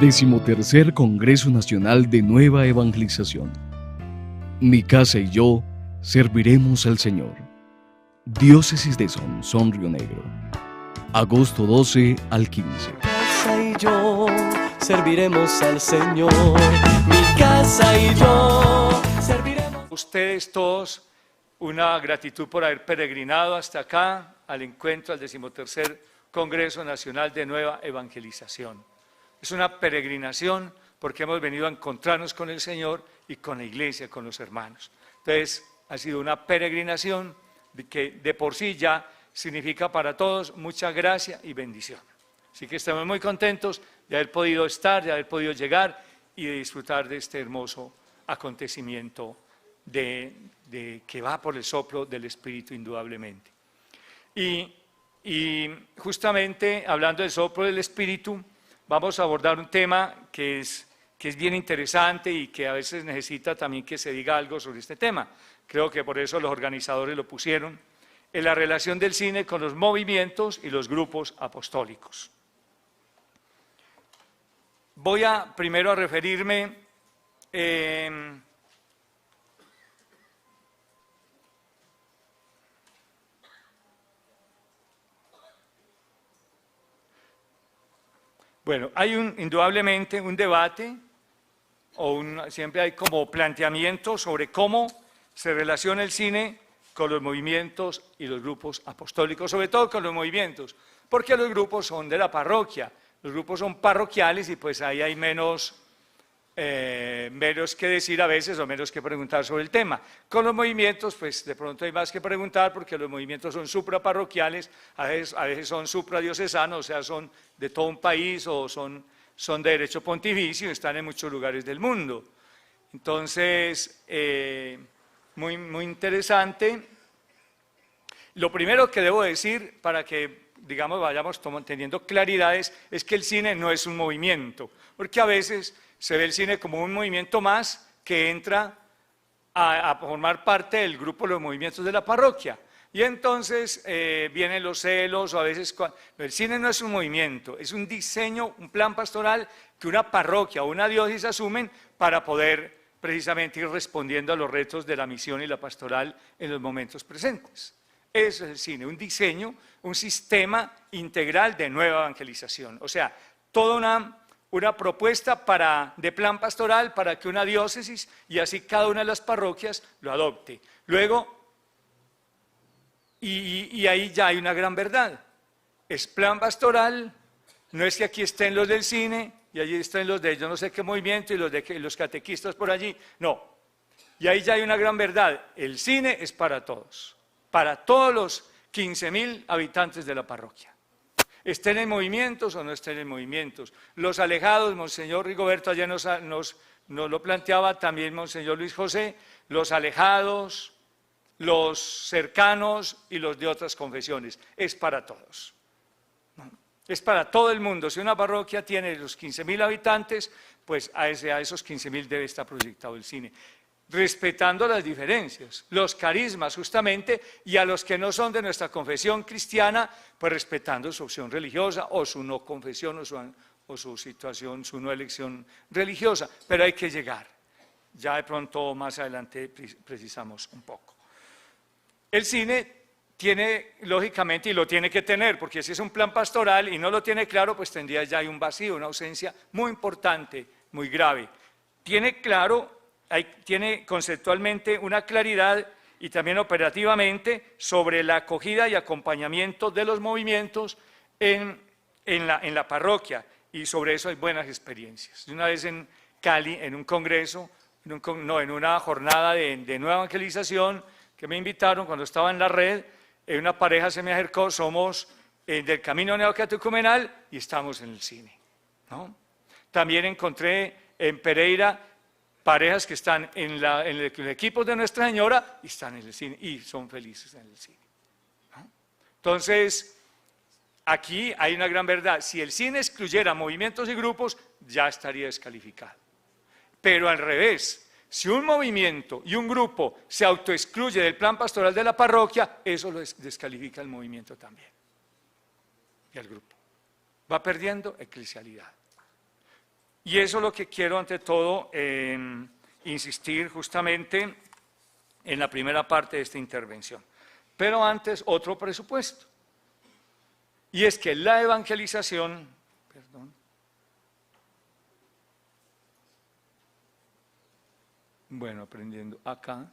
13º Congreso Nacional de Nueva Evangelización. Mi casa y yo serviremos al Señor. Diócesis de Sonsón, Río Negro. Agosto 12 al 15. Mi casa y yo serviremos al Señor. Mi casa y yo serviremos. Ustedes todos, una gratitud por haber peregrinado hasta acá al encuentro al 13º Congreso Nacional de Nueva Evangelización. Es una peregrinación porque hemos venido a encontrarnos con el Señor y con la iglesia, con los hermanos. Entonces, ha sido una peregrinación que de por sí ya significa para todos mucha gracia y bendición. Así que estamos muy contentos de haber podido estar, de haber podido llegar y de disfrutar de este hermoso acontecimiento que va por el soplo del Espíritu indudablemente. Y justamente hablando del soplo del Espíritu, vamos a abordar un tema que es bien interesante y que a veces necesita también que se diga algo sobre este tema. Creo que por eso los organizadores lo pusieron, en la relación del cine con los movimientos y los grupos apostólicos. Voy primero a referirme bueno, hay indudablemente un debate, siempre hay como planteamiento sobre cómo se relaciona el cine con los movimientos y los grupos apostólicos, sobre todo con los movimientos, porque los grupos son de la parroquia, los grupos son parroquiales y pues ahí hay menos que decir a veces o menos que preguntar sobre el tema. Con los movimientos pues de pronto hay más que preguntar porque los movimientos son supraparroquiales, a veces son supradiocesanos, o sea son de todo un país o son de derecho pontificio y están en muchos lugares del mundo. Entonces, muy interesante. Lo primero que debo decir para que, digamos, vayamos teniendo claridades es que el cine no es un movimiento, porque a veces se ve el cine como un movimiento más que entra a formar parte del grupo de los movimientos de la parroquia. Y entonces vienen los celos o a veces... El cine no es un movimiento, es un diseño, un plan pastoral que una parroquia o una diócesis asumen para poder precisamente ir respondiendo a los retos de la misión y la pastoral en los momentos presentes. Eso es el cine, un diseño, un sistema integral de nueva evangelización. O sea, toda una propuesta de plan pastoral para que una diócesis y así cada una de las parroquias lo adopte. Luego, y ahí ya hay una gran verdad, es plan pastoral, no es que aquí estén los del cine y allí estén los de yo no sé qué movimiento y los catequistas por allí, no. Y ahí ya hay una gran verdad, el cine es para todos los 15.000 habitantes de la parroquia. Estén en movimientos o no estén en movimientos. Los alejados, Monseñor Rigoberto ayer nos lo planteaba, también Monseñor Luis José, los alejados, los cercanos y los de otras confesiones. Es para todos. Es para todo el mundo. Si una parroquia tiene los 15.000 habitantes, pues a esos 15.000 debe estar proyectado el cine. Respetando las diferencias, los carismas justamente, y a los que no son de nuestra confesión cristiana, pues respetando su opción religiosa o su no confesión o su situación, su no elección religiosa, pero hay que llegar. Ya de pronto más adelante precisamos un poco. El cine tiene, lógicamente, y lo tiene que tener, porque si es un plan pastoral y no lo tiene claro, pues tendría ya un vacío, una ausencia muy importante, muy grave. Tiene claro... tiene conceptualmente una claridad y también operativamente sobre la acogida y acompañamiento de los movimientos en la parroquia, y sobre eso hay buenas experiencias. Una vez en Cali, en un congreso, en una jornada de nueva evangelización que me invitaron cuando estaba en la red, una pareja se me acercó, somos del Camino Neocatecumenal y estamos en el cine, ¿no? También encontré en Pereira parejas que están en el equipo de Nuestra Señora y están en el cine y son felices en el cine, ¿no? Entonces, aquí hay una gran verdad. Si el cine excluyera movimientos y grupos, ya estaría descalificado. Pero al revés, si un movimiento y un grupo se autoexcluye del plan pastoral de la parroquia, eso lo descalifica el movimiento también y el grupo. Va perdiendo eclesialidad. Y eso es lo que quiero ante todo insistir justamente en la primera parte de esta intervención. Pero antes, otro presupuesto. Y es que la evangelización, bueno, aprendiendo acá.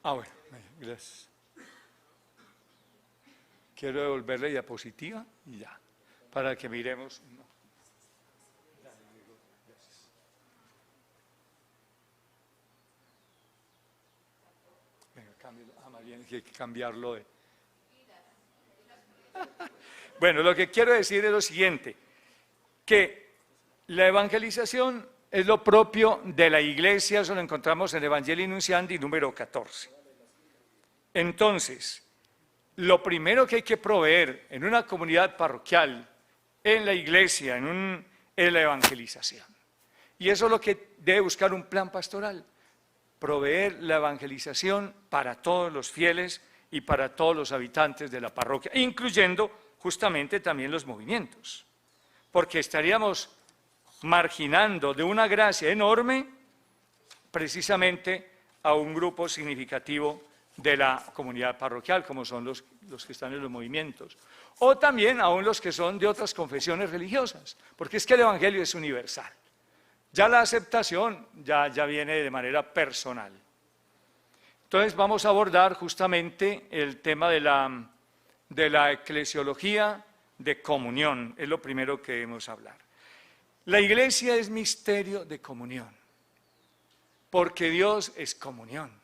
Bueno, gracias. Quiero devolver la diapositiva y ya, para que miremos. Venga, cámbialo. María, hay que cambiarlo de... Bueno, lo que quiero decir es lo siguiente, que la evangelización es lo propio de la iglesia, eso lo encontramos en Evangelii Nunciandi número 14. Entonces, lo primero que hay que proveer en una comunidad parroquial, en la iglesia, es la evangelización. Y eso es lo que debe buscar un plan pastoral, proveer la evangelización para todos los fieles y para todos los habitantes de la parroquia, incluyendo justamente también los movimientos, porque estaríamos marginando de una gracia enorme precisamente a un grupo significativo de la comunidad parroquial, como son los que están en los movimientos, o también aún los que son de otras confesiones religiosas, porque es que el Evangelio es universal. Ya la aceptación ya viene de manera personal. Entonces vamos a abordar justamente el tema de la eclesiología de comunión, es lo primero que debemos hablar. La iglesia es misterio de comunión, porque Dios es comunión.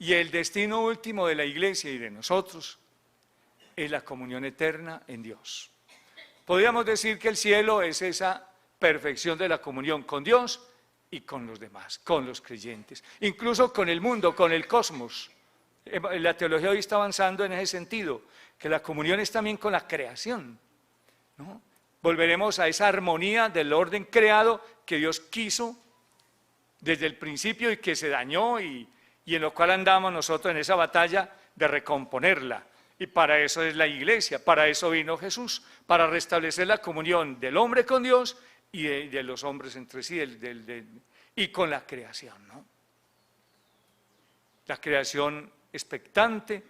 Y el destino último de la iglesia y de nosotros es la comunión eterna en Dios. Podríamos decir que el cielo es esa perfección de la comunión con Dios y con los demás, con los creyentes, incluso con el mundo, con el cosmos. La teología hoy está avanzando en ese sentido, que la comunión es también con la creación, ¿no? Volveremos a esa armonía del orden creado que Dios quiso desde el principio y que se dañó y en lo cual andamos nosotros en esa batalla de recomponerla. Y para eso es la iglesia, para eso vino Jesús, para restablecer la comunión del hombre con Dios y de los hombres entre sí y con la creación, ¿no? La creación expectante,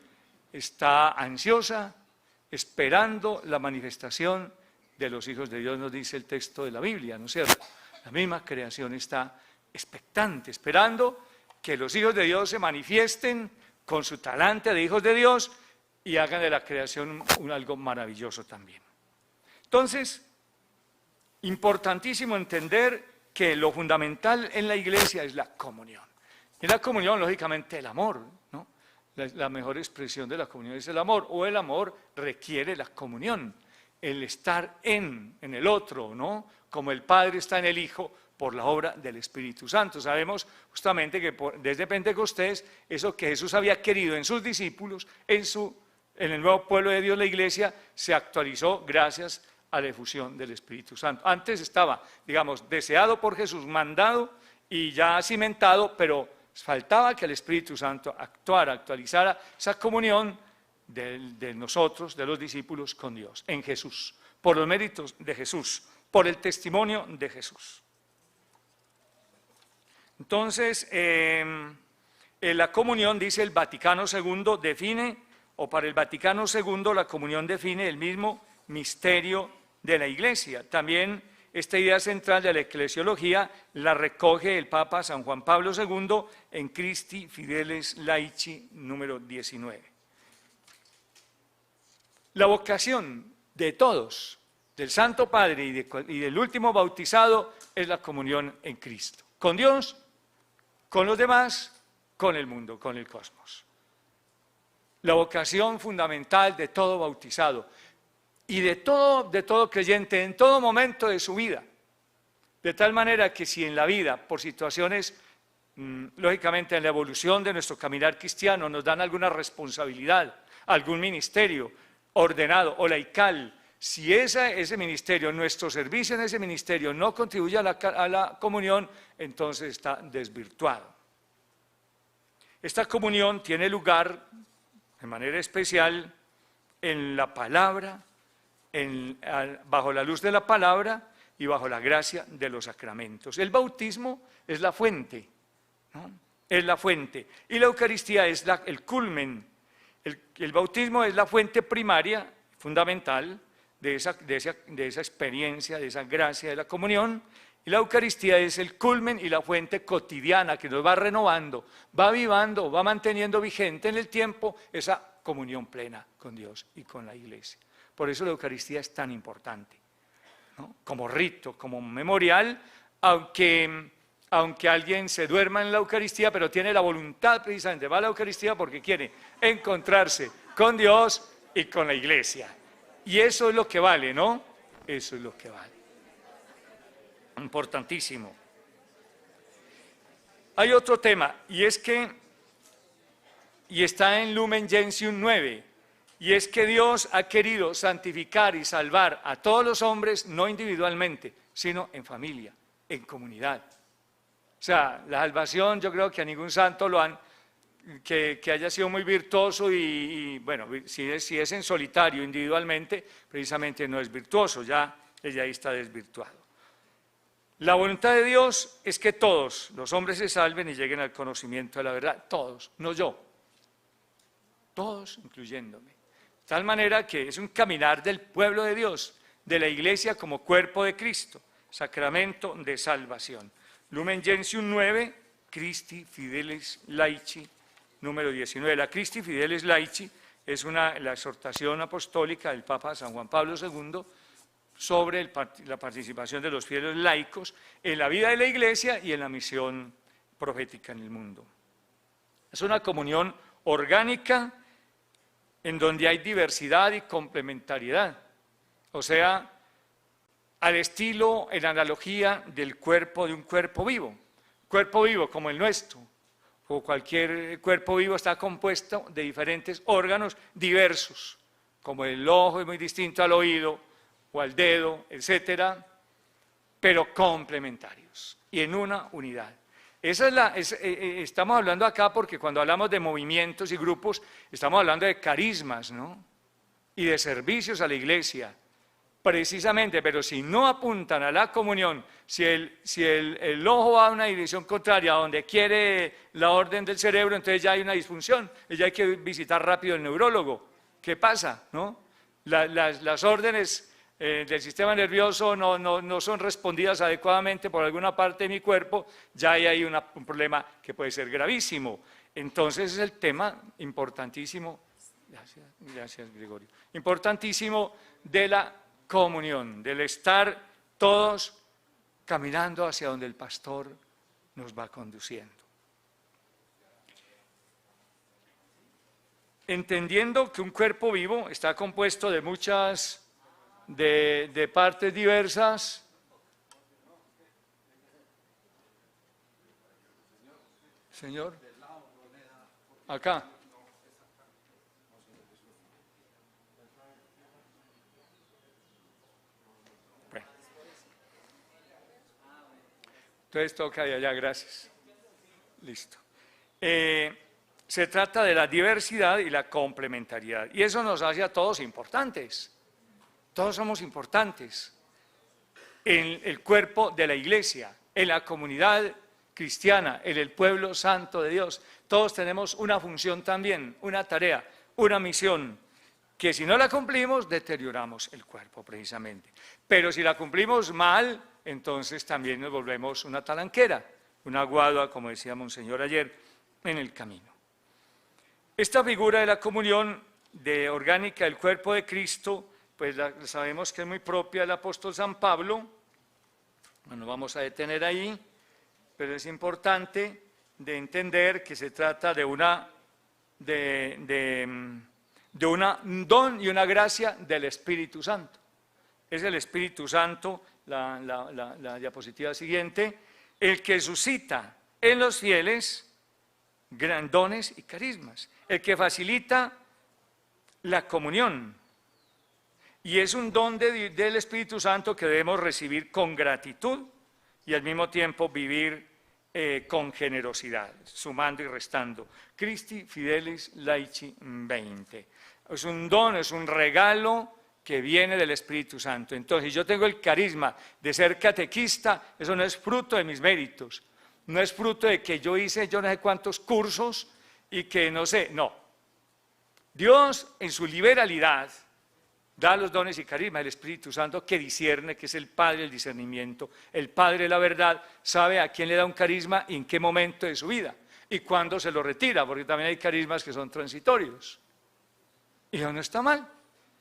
está ansiosa, esperando la manifestación de los hijos de Dios, nos dice el texto de la Biblia, ¿no es cierto? La misma creación está expectante, esperando que los hijos de Dios se manifiesten con su talante de hijos de Dios y hagan de la creación algo maravilloso también. Entonces, importantísimo entender que lo fundamental en la iglesia es la comunión. Y la comunión, lógicamente, el amor, ¿no? La mejor expresión de la comunión es el amor, o el amor requiere la comunión, el estar en el otro, ¿no? Como el Padre está en el Hijo por la obra del Espíritu Santo. Sabemos justamente que desde Pentecostés, eso que Jesús había querido en sus discípulos, en el nuevo pueblo de Dios, la iglesia, se actualizó gracias a la efusión del Espíritu Santo. Antes estaba, digamos, deseado por Jesús, mandado y ya cimentado, pero faltaba que el Espíritu Santo actuara, actualizara esa comunión de nosotros, de los discípulos, con Dios, en Jesús, por los méritos de Jesús, por el testimonio de Jesús. Entonces, en la comunión, dice el Vaticano II, define, o para el Vaticano II, la comunión define el mismo misterio de la Iglesia. También esta idea central de la eclesiología la recoge el Papa San Juan Pablo II en Christi Fideles Laici número 19. La vocación de todos, del Santo Padre y del último bautizado, es la comunión en Cristo, con Dios, con los demás, con el mundo, con el cosmos. La vocación fundamental de todo bautizado y de todo creyente en todo momento de su vida, de tal manera que si en la vida, por situaciones, lógicamente en la evolución de nuestro caminar cristiano, nos dan alguna responsabilidad, algún ministerio ordenado o laical, si ese ministerio, nuestro servicio en ese ministerio no contribuye a la comunión, entonces está desvirtuado. Esta comunión tiene lugar de manera especial en la palabra, bajo la luz de la palabra y bajo la gracia de los sacramentos. El bautismo es la fuente, ¿no? Es la fuente. Y la Eucaristía es el culmen. El bautismo es la fuente primaria, fundamental, de esa experiencia, de esa gracia de la comunión. Y la Eucaristía es el culmen y la fuente cotidiana que nos va renovando, va avivando, va manteniendo vigente en el tiempo esa comunión plena con Dios y con la Iglesia. Por eso la Eucaristía es tan importante, ¿no? Como rito, como memorial, aunque alguien se duerma en la Eucaristía, pero tiene la voluntad precisamente, va a la Eucaristía porque quiere encontrarse con Dios y con la Iglesia. Y eso es lo que vale, ¿no? Eso es lo que vale. Importantísimo. Hay otro tema, y está en Lumen Gentium 9, y es que Dios ha querido santificar y salvar a todos los hombres, no individualmente, sino en familia, en comunidad. O sea, la salvación, yo creo que a ningún santo que haya sido muy virtuoso y bueno, si es en solitario, individualmente, precisamente no es virtuoso, ya ahí está desvirtuado. La voluntad de Dios es que todos los hombres se salven y lleguen al conocimiento de la verdad, todos, no yo, todos incluyéndome. De tal manera que es un caminar del pueblo de Dios, de la Iglesia como cuerpo de Cristo, sacramento de salvación. Lumen Gentium 9, Christi Fidelis Laici, número 19. La Christi Fidelis Laici es la exhortación apostólica del Papa San Juan Pablo II sobre la participación de los fieles laicos en la vida de la Iglesia y en la misión profética en el mundo. Es una comunión orgánica en donde hay diversidad y complementariedad, o sea, al estilo, en analogía del cuerpo de un cuerpo vivo. Cuerpo vivo como el nuestro, o cualquier cuerpo vivo está compuesto de diferentes órganos diversos, como el ojo es muy distinto al oído, o al dedo, etcétera, pero complementarios y en una unidad. Estamos hablando acá porque cuando hablamos de movimientos y grupos, estamos hablando de carismas, ¿no? Y de servicios a la Iglesia, precisamente, pero si no apuntan a la comunión, si el ojo va a una dirección contraria, a donde quiere la orden del cerebro, entonces ya hay una disfunción, ya hay que visitar rápido al neurólogo. ¿Qué pasa, no? Las órdenes del sistema nervioso no son respondidas adecuadamente por alguna parte de mi cuerpo, ya hay un problema que puede ser gravísimo. Entonces es el tema importantísimo, gracias Gregorio, importantísimo de la comunión, del estar todos caminando hacia donde el pastor nos va conduciendo. Entendiendo que un cuerpo vivo está compuesto de muchas de partes diversas, Señor, acá. Bueno. Entonces toca de allá, gracias. Listo. Se trata de la diversidad y la complementariedad, y eso nos hace a todos importantes. Todos somos importantes en el cuerpo de la Iglesia, en la comunidad cristiana, en el pueblo santo de Dios. Todos tenemos una función también, una tarea, una misión, que si no la cumplimos, deterioramos el cuerpo precisamente. Pero si la cumplimos mal, entonces también nos volvemos una talanquera, una guadua, como decía Monseñor ayer, en el camino. Esta figura de la comunión orgánica del cuerpo de Cristo, pues sabemos que es muy propia del apóstol San Pablo, no nos vamos a detener ahí, pero es importante de entender que se trata de un don y una gracia del Espíritu Santo. Es el Espíritu Santo, la diapositiva siguiente, el que suscita en los fieles gran dones y carismas, el que facilita la comunión. Y es un don del Espíritu Santo que debemos recibir con gratitud y al mismo tiempo vivir con generosidad, sumando y restando. Christi Fidelis Laici 20. Es un don, es un regalo que viene del Espíritu Santo. Entonces, yo tengo el carisma de ser catequista, eso no es fruto de mis méritos, no es fruto de que yo hice yo no sé cuántos cursos y que no sé, no. Dios en su liberalidad da los dones y carisma del Espíritu Santo que discierne, que es el Padre del discernimiento, el Padre de la verdad, sabe a quién le da un carisma y en qué momento de su vida y cuándo se lo retira, porque también hay carismas que son transitorios. Y eso no está mal,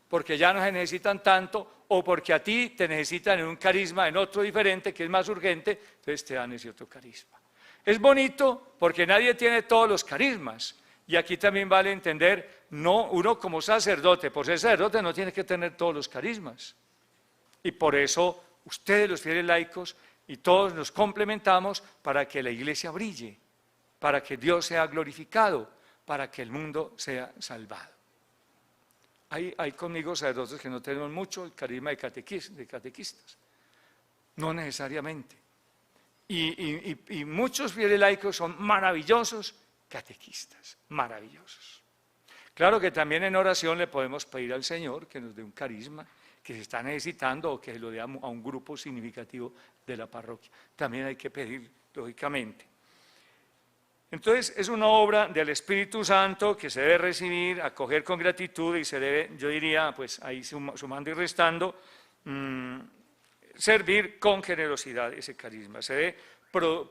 porque ya no se necesitan tanto o porque a ti te necesitan en un carisma, en otro diferente que es más urgente, entonces te dan ese otro carisma. Es bonito porque nadie tiene todos los carismas. Y aquí también vale entender, no, uno como sacerdote, por ser sacerdote no tiene que tener todos los carismas. Y por eso ustedes los fieles laicos y todos nos complementamos para que la iglesia brille, para que Dios sea glorificado, para que el mundo sea salvado. Hay conmigo sacerdotes que no tenemos mucho el carisma de catequistas, no necesariamente. Y muchos fieles laicos son maravillosos catequistas, maravillosos. Claro que también en oración le podemos pedir al Señor que nos dé un carisma que se está necesitando o que lo dé a un grupo significativo de la parroquia. También hay que pedir, lógicamente. Entonces es una obra del Espíritu Santo que se debe recibir, acoger con gratitud y se debe, yo diría, pues ahí sumando y restando, servir con generosidad ese carisma. Se debe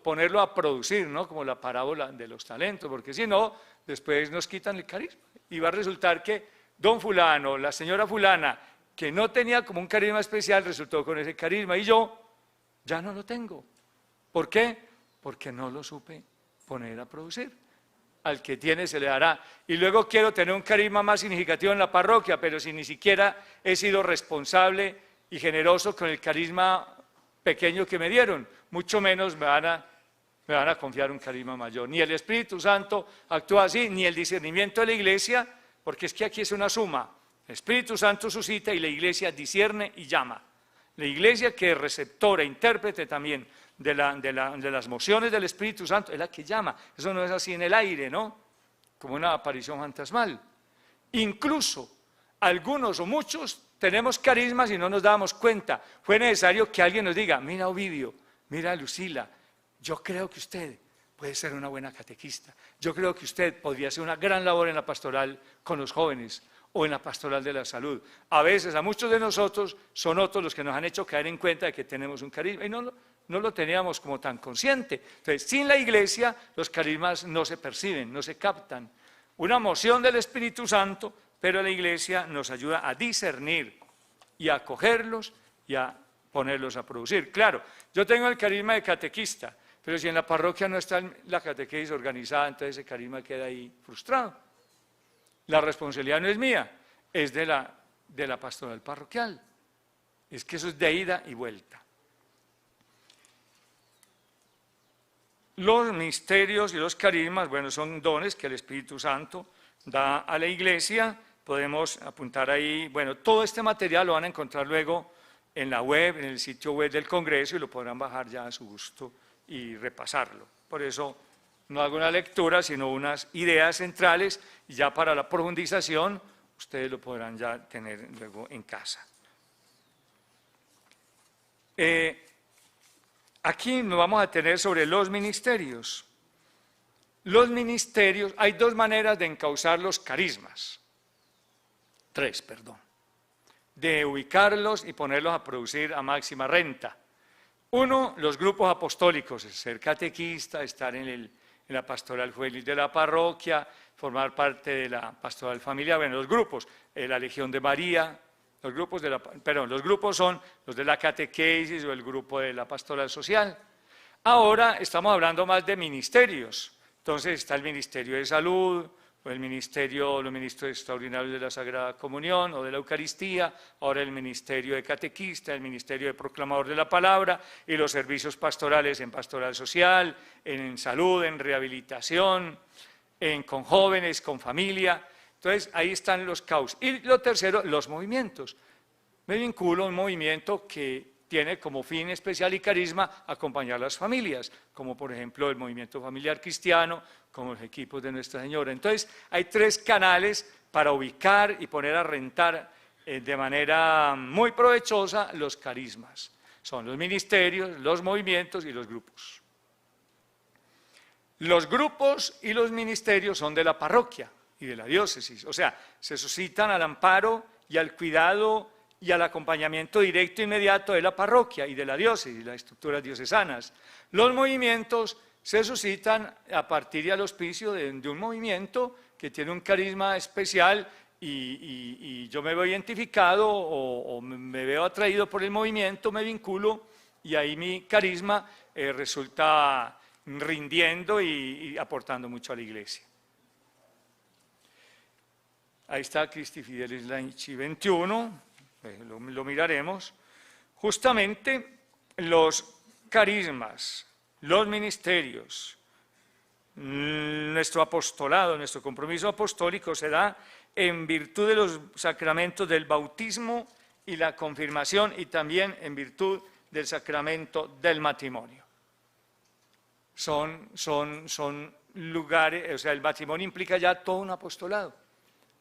ponerlo a producir, ¿no? Como la parábola de los talentos, porque si no, después nos quitan el carisma y va a resultar que don fulano, la señora fulana, que no tenía como un carisma especial, resultó con ese carisma y yo ya no lo tengo. ¿Por qué? Porque no lo supe poner a producir. Al que tiene se le dará. Y luego quiero tener un carisma más significativo en la parroquia, pero si ni siquiera he sido responsable y generoso con el carisma pequeño que me dieron, mucho menos me van a confiar un carisma mayor. Ni el Espíritu Santo actúa así, ni el discernimiento de la iglesia, porque es que aquí es una suma. El Espíritu Santo suscita y la iglesia discierne y llama. La iglesia que es receptora, intérprete también de las mociones del Espíritu Santo, es la que llama. Eso no es así en el aire, ¿no? Como una aparición fantasmal. Incluso algunos o muchos tenemos carismas y no nos dábamos cuenta. Fue necesario que alguien nos diga, mira Ovidio, mira Lucila, yo creo que usted puede ser una buena catequista. Yo creo que usted podría hacer una gran labor en la pastoral con los jóvenes o en la pastoral de la salud. A veces a muchos de nosotros son otros los que nos han hecho caer en cuenta de que tenemos un carisma y no lo teníamos como tan consciente. Entonces, sin la iglesia los carismas no se perciben, no se captan. Una moción del Espíritu Santo, pero la iglesia nos ayuda a discernir y a acogerlos y a ponerlos a producir. Claro, yo tengo el carisma de catequista, pero si en la parroquia no está la catequesis organizada, entonces ese carisma queda ahí frustrado. La responsabilidad no es mía, es de la pastoral parroquial. Es que eso es de ida y vuelta. Los misterios y los carismas, bueno, son dones que el Espíritu Santo da a la iglesia. Podemos apuntar ahí, bueno, todo este material lo van a encontrar luego en la web, en el sitio web del Congreso y lo podrán bajar ya a su gusto y repasarlo. Por eso no hago una lectura, sino unas ideas centrales y ya para la profundización ustedes lo podrán ya tener luego en casa. Aquí nos vamos a tener sobre los ministerios. Los ministerios, hay dos maneras de encauzar los carismas. Tres, perdón. De ubicarlos y ponerlos a producir a máxima renta. Uno, los grupos apostólicos, ser catequista, estar en la pastoral juvenil de la parroquia, formar parte de la pastoral familiar, bueno, los grupos, la Legión de María, los grupos son los de la catequesis o el grupo de la pastoral social. Ahora estamos hablando más de ministerios, entonces está el Ministerio de Salud, o los ministros extraordinarios de la Sagrada Comunión o de la Eucaristía, ahora el Ministerio de Catequista, el Ministerio de Proclamador de la Palabra y los servicios pastorales en pastoral social, en salud, en rehabilitación, con jóvenes, con familia. Entonces ahí están los caos. Y lo tercero, los movimientos. Me vinculo a un movimiento que tiene como fin especial y carisma acompañar las familias, como por ejemplo el movimiento familiar cristiano, como los equipos de Nuestra Señora. Entonces, hay 3 canales para ubicar y poner a rentar de manera muy provechosa los carismas. Son los ministerios, los movimientos y los grupos. Los grupos y los ministerios son de la parroquia y de la diócesis, o sea, se suscitan al amparo y al cuidado y al acompañamiento directo e inmediato de la parroquia y de la diócesis, las estructuras diocesanas. Los movimientos se suscitan a partir y al auspicio de un movimiento que tiene un carisma especial y yo me veo identificado o me veo atraído por el movimiento, me vinculo y ahí mi carisma resulta rindiendo y aportando mucho a la iglesia. Ahí está Christi Fidelis Laici 21, lo miraremos. Justamente los carismas, los ministerios, nuestro apostolado, nuestro compromiso apostólico se da en virtud de los sacramentos del bautismo y la confirmación y también en virtud del sacramento del matrimonio. Son lugares, o sea, el matrimonio implica ya todo un apostolado,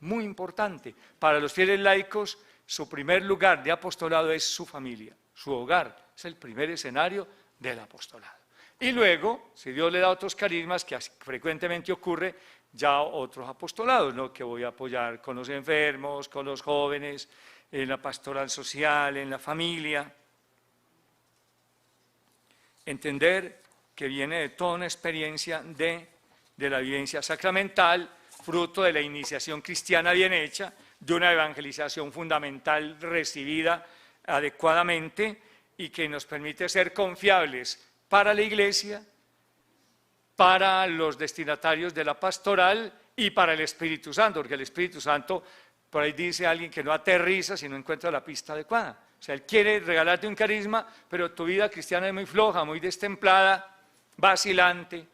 muy importante. Para los fieles laicos, su primer lugar de apostolado es su familia, su hogar, es el primer escenario del apostolado. Y luego, si Dios le da otros carismas, que frecuentemente ocurre, ya otros apostolados, ¿no? Que voy a apoyar con los enfermos, con los jóvenes, en la pastoral social, en la familia. Entender que viene de toda una experiencia de la vivencia sacramental, fruto de la iniciación cristiana bien hecha, de una evangelización fundamental recibida adecuadamente y que nos permite ser confiables para la Iglesia, para los destinatarios de la pastoral y para el Espíritu Santo, porque el Espíritu Santo, por ahí dice alguien que no aterriza si no encuentra la pista adecuada. O sea, Él quiere regalarte un carisma, pero tu vida cristiana es muy floja, muy destemplada, vacilante,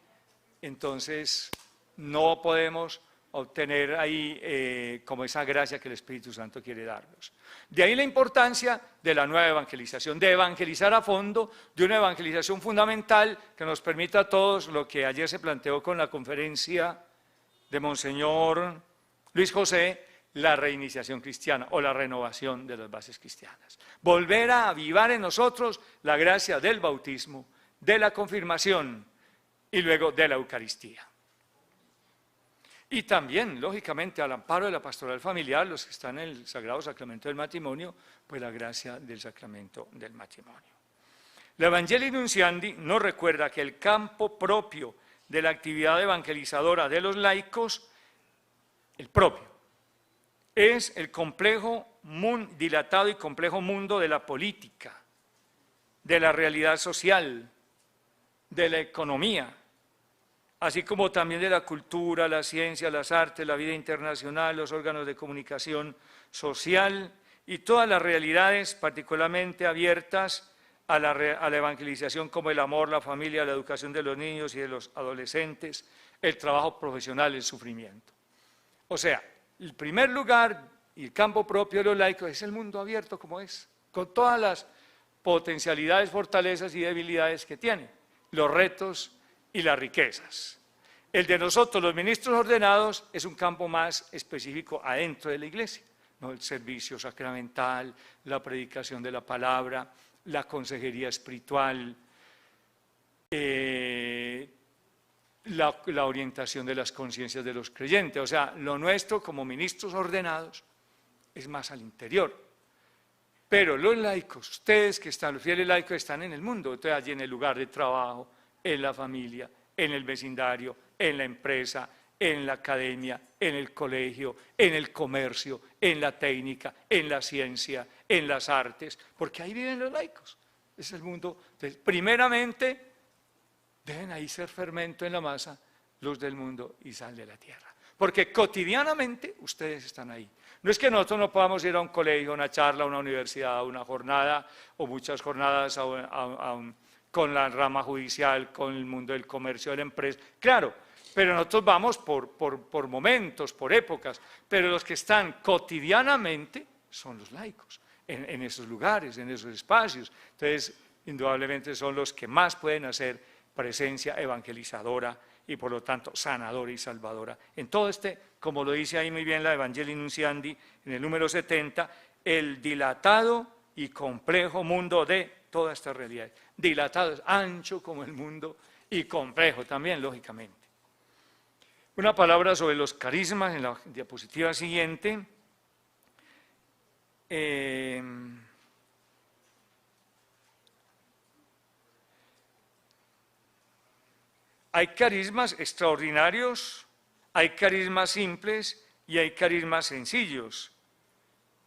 entonces no podemos obtener ahí como esa gracia que el Espíritu Santo quiere darnos. De ahí la importancia de la nueva evangelización, de evangelizar a fondo, de una evangelización fundamental que nos permita a todos lo que ayer se planteó con la conferencia de Monseñor Luis José, la reiniciación cristiana o la renovación de las bases cristianas. Volver a avivar en nosotros la gracia del bautismo, de la confirmación y luego de la Eucaristía. Y también, lógicamente, al amparo de la pastoral familiar, los que están en el Sagrado Sacramento del Matrimonio, pues la gracia del sacramento del matrimonio. La Evangelii Nunciandi nos recuerda que el campo propio de la actividad evangelizadora de los laicos, el propio, es el complejo, dilatado y complejo mundo de la política, de la realidad social, de la economía, así como también de la cultura, la ciencia, las artes, la vida internacional, los órganos de comunicación social y todas las realidades particularmente abiertas a la evangelización como el amor, la familia, la educación de los niños y de los adolescentes, el trabajo profesional, el sufrimiento. O sea, el primer lugar y el campo propio de los laicos es el mundo abierto como es, con todas las potencialidades, fortalezas y debilidades que tiene, los retos y las riquezas. El de nosotros, los ministros ordenados, es un campo más específico adentro de la iglesia, ¿no? El servicio sacramental, la predicación de la palabra, la consejería espiritual, la orientación de las conciencias de los creyentes. O sea, lo nuestro como ministros ordenados es más al interior. Pero los laicos, ustedes que están, los fieles laicos están en el mundo, entonces allí en el lugar de trabajo, en la familia, en el vecindario, en la empresa, en la academia, en el colegio, en el comercio, en la técnica, en la ciencia, en las artes, porque ahí viven los laicos. Es el mundo. Entonces, primeramente, deben ahí ser fermento en la masa, luz del mundo y sal de la tierra. Porque cotidianamente ustedes están ahí. No es que nosotros no podamos ir a un colegio, a una charla, a una universidad, a una jornada o muchas jornadas con la rama judicial, con el mundo del comercio, de la empresa. Claro, pero nosotros vamos por momentos, por épocas, pero los que están cotidianamente son los laicos. en esos lugares, en esos espacios. Entonces, indudablemente son los que más pueden hacer presencia evangelizadora y por lo tanto sanadora y salvadora. En todo como lo dice ahí muy bien la Evangelii Nunciandi, en el número 70, el dilatado y complejo mundo de toda esta realidad. Dilatado es ancho como el mundo y complejo también, lógicamente. Una palabra sobre los carismas en la diapositiva siguiente. Hay carismas extraordinarios, hay carismas simples y hay carismas sencillos.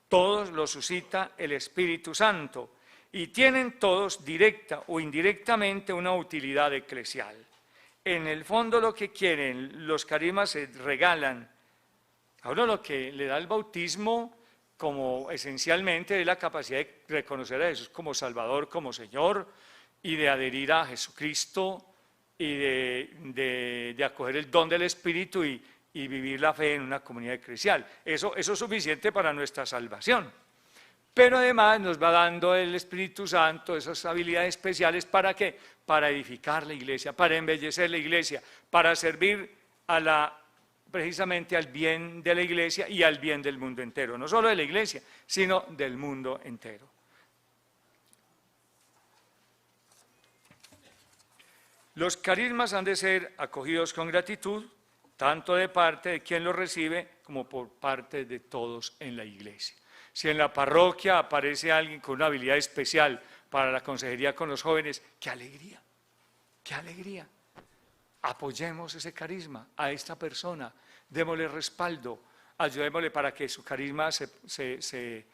Todos los suscita el Espíritu Santo y tienen todos directa o indirectamente una utilidad eclesial. En el fondo lo que quieren, los carismas se regalan. Ahora lo que le da el bautismo como esencialmente es la capacidad de reconocer a Jesús como Salvador, como Señor y de adherir a Jesucristo y de acoger el don del Espíritu y vivir la fe en una comunidad eclesial. Eso es suficiente para nuestra salvación. Pero además nos va dando el Espíritu Santo esas habilidades especiales, ¿para qué? Para edificar la iglesia, para embellecer la iglesia, para servir precisamente al bien de la iglesia y al bien del mundo entero. No solo de la iglesia, sino del mundo entero. Los carismas han de ser acogidos con gratitud, tanto de parte de quien los recibe como por parte de todos en la iglesia. Si en la parroquia aparece alguien con una habilidad especial para la consejería con los jóvenes, ¡qué alegría! ¡Qué alegría! Apoyemos ese carisma a esta persona, démosle respaldo, ayudémosle para que su carisma se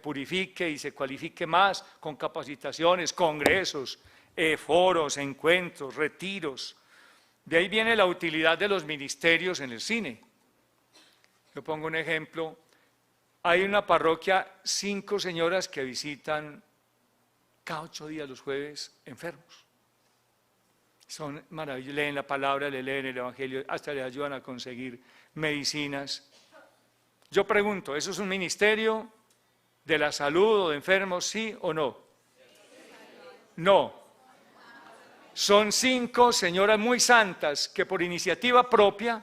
purifique y se cualifique más con capacitaciones, congresos, foros, encuentros, retiros. De ahí viene la utilidad de los ministerios en el cine. Yo pongo un ejemplo. Hay una parroquia, 5 señoras que visitan cada 8 días los jueves enfermos. Son maravillosos, leen la palabra, le leen el Evangelio, hasta les ayudan a conseguir medicinas. Yo pregunto, ¿eso es un ministerio de la salud o de enfermos, sí o no? No. Son 5 señoras muy santas que por iniciativa propia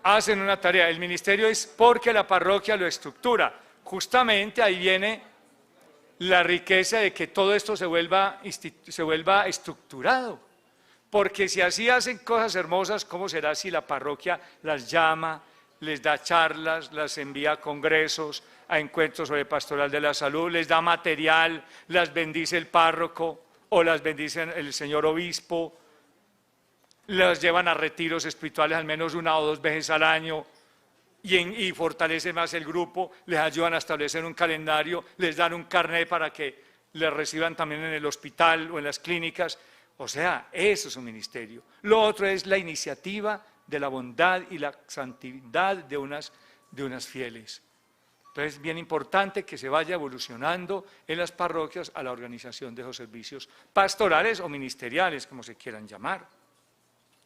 hacen una tarea. El ministerio es porque la parroquia lo estructura. Justamente ahí viene la riqueza de que todo esto se vuelva estructurado. Porque si así hacen cosas hermosas, ¿cómo será si la parroquia las llama, les da charlas, las envía a congresos, a encuentros sobre pastoral de la salud, les da material, las bendice el párroco o las bendice el señor obispo, las llevan a retiros espirituales al menos 1 o 2 veces al año y fortalecen más el grupo, les ayudan a establecer un calendario, les dan un carnet para que les reciban también en el hospital o en las clínicas. O sea, eso es un ministerio. Lo otro es la iniciativa de la bondad y la santidad de unas fieles. Entonces es bien importante que se vaya evolucionando en las parroquias a la organización de esos servicios pastorales o ministeriales, como se quieran llamar.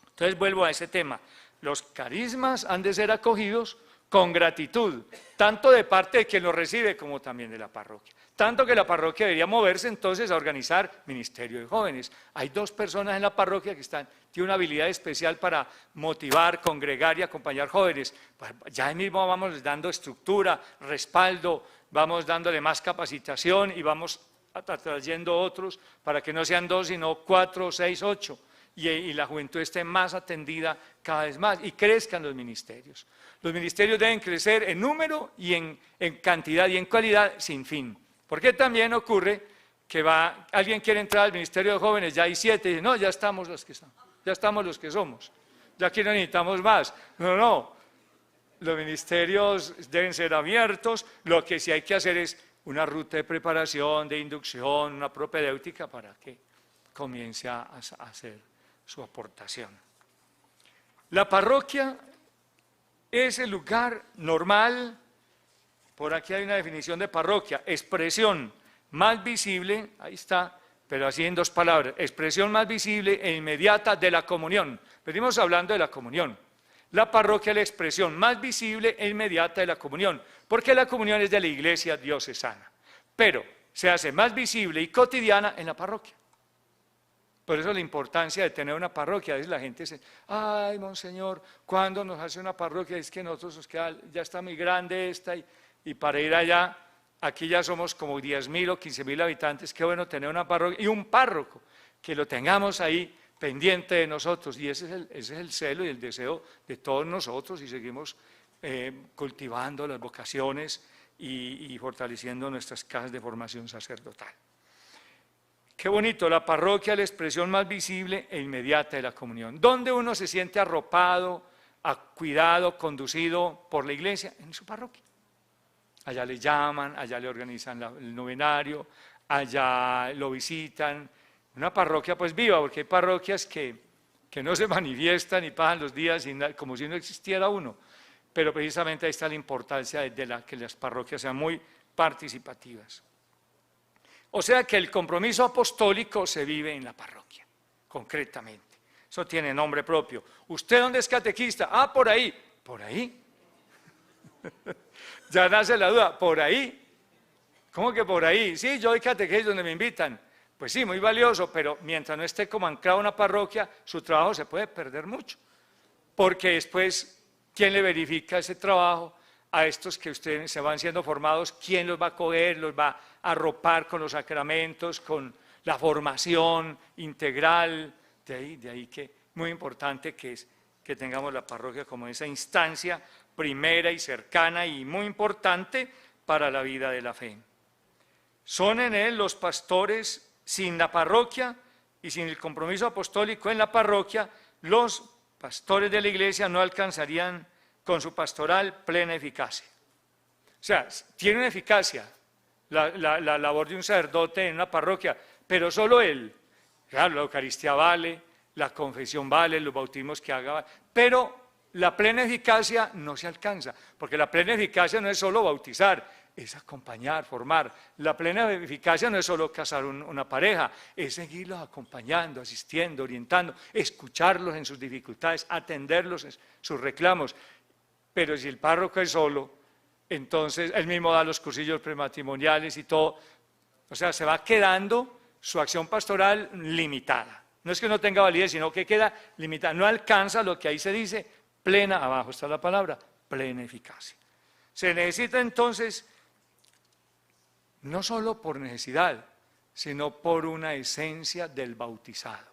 Entonces vuelvo a ese tema. Los carismas han de ser acogidos con gratitud, tanto de parte de quien los recibe como también de la parroquia. Tanto que la parroquia debería moverse entonces a organizar ministerio de jóvenes. Hay 2 personas en la parroquia que tienen una habilidad especial para motivar, congregar y acompañar jóvenes. Pues ya ahí mismo vamos dando estructura, respaldo, vamos dándole más capacitación y vamos atrayendo otros para que no sean 2 sino 4, 6, 8. Y la juventud esté más atendida cada vez más y crezcan los ministerios. Los ministerios deben crecer en número y en cantidad y en calidad sin fin. Porque también ocurre que alguien quiere entrar al ministerio de jóvenes, ya hay 7, y dice, no, ya estamos los que estamos, ya estamos los que somos, ya aquí no necesitamos más. No, los ministerios deben ser abiertos, lo que sí hay que hacer es una ruta de preparación, de inducción, una propedéutica para que comience a hacer su aportación. La parroquia es el lugar normal. Por aquí hay una definición de parroquia, expresión más visible, ahí está, pero así en 2 palabras, expresión más visible e inmediata de la comunidón. Venimos hablando de la comunión. La parroquia es la expresión más visible e inmediata de la comunión, porque la comunión es de la iglesia diocesana, pero se hace más visible y cotidiana en la parroquia. Por eso la importancia de tener una parroquia. A veces la gente dice, ay, monseñor, ¿cuándo nos hace una parroquia? Es que nosotros nos queda, ya está muy grande esta, y para ir allá, aquí ya somos como 10.000 o 15.000 habitantes, qué bueno tener una parroquia y un párroco, que lo tengamos ahí pendiente de nosotros, y ese es el celo y el deseo de todos nosotros, y seguimos cultivando las vocaciones y fortaleciendo nuestras casas de formación sacerdotal. Qué bonito, la parroquia es la expresión más visible e inmediata de la comunión. ¿Dónde uno se siente arropado, cuidado, conducido por la iglesia? En su parroquia. Allá le llaman, allá le organizan el novenario, allá lo visitan. Una parroquia pues viva, porque hay parroquias que no se manifiestan y pasan los días como si no existiera uno. Pero precisamente ahí está la importancia de que las parroquias sean muy participativas. O sea que el compromiso apostólico se vive en la parroquia, concretamente. Eso tiene nombre propio. ¿Usted dónde es catequista? Ah, por ahí. ¿Por ahí? Ya nace la duda, ¿por ahí? ¿Cómo que por ahí? Sí, yo doy catequesis donde me invitan. Pues sí, muy valioso, pero mientras no esté como anclado en una parroquia, su trabajo se puede perder mucho. Porque después, ¿quién le verifica ese trabajo? A estos que ustedes se van siendo formados, ¿quién los va a coger, los va a arropar con los sacramentos, con la formación integral? De ahí que muy importante que es que tengamos la parroquia como esa instancia primera y cercana y muy importante para la vida de la fe. Son en él los pastores. Sin la parroquia y sin el compromiso apostólico en la parroquia, los pastores de la iglesia no alcanzarían con su pastoral plena eficacia. O sea, tiene una eficacia la labor de un sacerdote en una parroquia, pero solo él. Claro, la Eucaristía vale, la confesión vale, los bautismos que haga, pero la plena eficacia no se alcanza, porque la plena eficacia no es solo bautizar, es acompañar, formar. La plena eficacia no es solo casar una pareja, es seguirlos acompañando, asistiendo, orientando, escucharlos en sus dificultades, atenderlos en sus reclamos. Pero si el párroco es solo, entonces él mismo da los cursillos prematrimoniales y todo, o sea, se va quedando su acción pastoral limitada. No es que no tenga validez, sino que queda limitada, no alcanza lo que ahí se dice, plena, abajo está la palabra, plena eficacia. Se necesita entonces, no solo por necesidad, sino por una esencia del bautizado.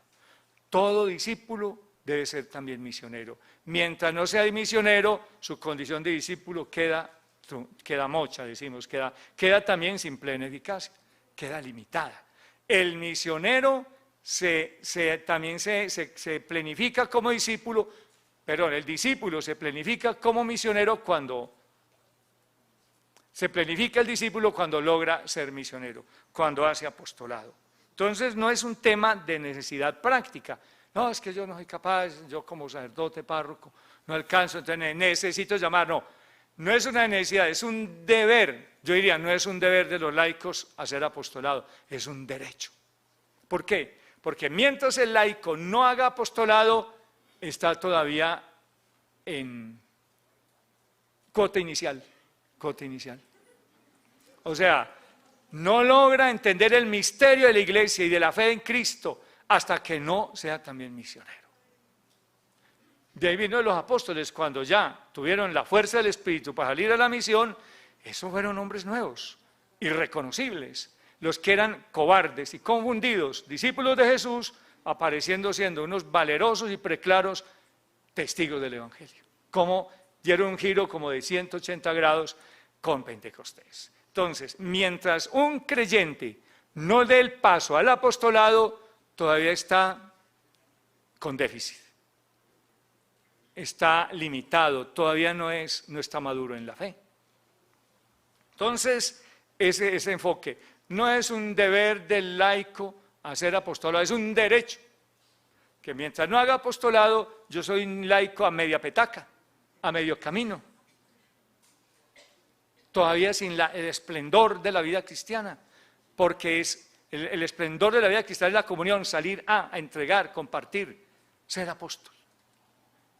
Todo discípulo debe ser también misionero. Mientras no sea misionero, su condición de discípulo queda mocha, decimos, queda también sin plena eficacia, queda limitada. El misionero también se planifica como discípulo, perdón, el discípulo se planifica como misionero cuando se planifica el discípulo cuando logra ser misionero, cuando hace apostolado. Entonces no es un tema de necesidad práctica. No, es que yo no soy capaz, yo como sacerdote, párroco, no alcanzo, entonces necesito llamar. No es una necesidad, es un deber. Yo diría, no es un deber de los laicos hacer apostolado, es un derecho. ¿Por qué? Porque mientras el laico no haga apostolado, está todavía en cuota inicial. O sea, no logra entender el misterio de la iglesia y de la fe en Cristo hasta que no sea también misionero. De ahí vino los apóstoles, cuando ya tuvieron la fuerza del Espíritu para salir a la misión, esos fueron hombres nuevos, irreconocibles, los que eran cobardes y confundidos, discípulos de Jesús, apareciendo siendo unos valerosos y preclaros testigos del Evangelio. Como dieron un giro como de 180 grados con Pentecostés. Entonces, mientras un creyente no dé el paso al apostolado, todavía está con déficit. Está limitado, todavía no está maduro en la fe. Entonces, ese enfoque no es un deber del laico hacer apostolado, es un derecho. Que mientras no haga apostolado, yo soy un laico a media petaca, a medio camino. Todavía sin el esplendor de la vida cristiana, porque el esplendor de la vida cristiana es la comunión, salir a entregar, compartir, ser apóstol.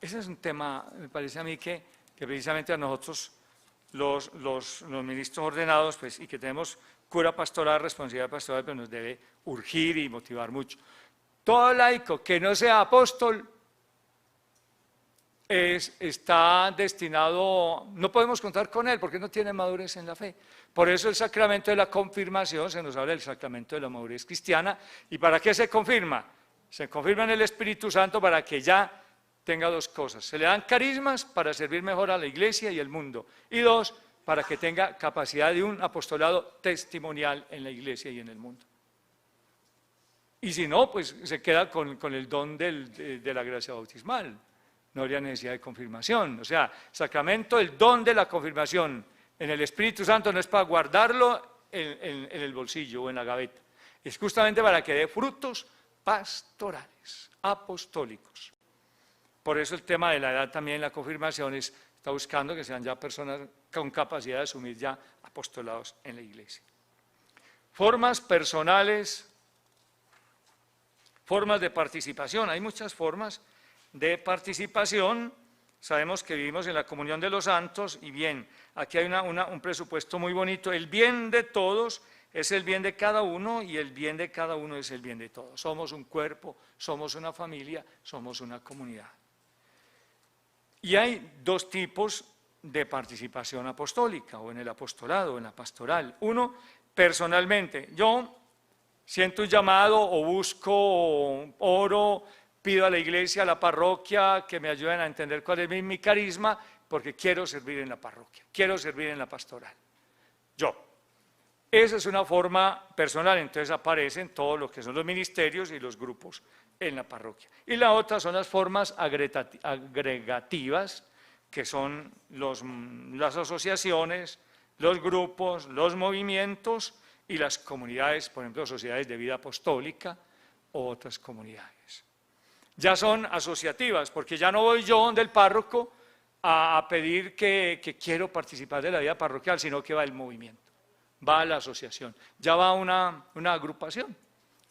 Ese es un tema, me parece a mí que precisamente a nosotros, los ministros ordenados, pues, y que tenemos cura pastoral, responsabilidad pastoral, pues nos debe urgir y motivar mucho. Todo laico que no sea apóstol está destinado, no podemos contar con él porque no tiene madurez en la fe. Por eso el sacramento de la confirmación, se nos habla del sacramento de la madurez cristiana. ¿Y para qué se confirma? Se confirma en el Espíritu Santo para que ya tenga dos cosas. Se le dan carismas para servir mejor a la iglesia y el mundo. Y dos, para que tenga capacidad de un apostolado testimonial en la iglesia y en el mundo. Y si no, pues se queda con el don de la gracia bautismal. No habría necesidad de confirmación. O sea, sacramento, el don de la confirmación en el Espíritu Santo no es para guardarlo en el bolsillo o en la gaveta. Es justamente para que dé frutos pastorales, apostólicos. Por eso el tema de la edad también en la confirmación está buscando que sean ya personas con capacidad de asumir ya apostolados en la iglesia. Formas personales, formas de participación. Hay muchas formas de participación. Sabemos que vivimos en la comunión de los santos y bien, aquí hay un presupuesto muy bonito. El bien de todos es el bien de cada uno y el bien de cada uno es el bien de todos. Somos un cuerpo, somos una familia, somos una comunidad. Y hay dos tipos de participación apostólica o en el apostolado o en la pastoral. Uno, personalmente, yo siento un llamado o busco, o oro, pido a la iglesia, a la parroquia que me ayuden a entender cuál es mi carisma porque quiero servir en la parroquia, quiero servir en la pastoral. Yo. Esa es una forma personal, entonces aparecen todos los que son los ministerios y los grupos en la parroquia. Y la otra son las formas agregativas, que son las asociaciones, los grupos, los movimientos y las comunidades, por ejemplo, sociedades de vida apostólica o otras comunidades. Ya son asociativas, porque ya no voy yo del párroco a pedir que quiero participar de la vida parroquial, sino que va el movimiento. Va a la asociación, ya va una agrupación,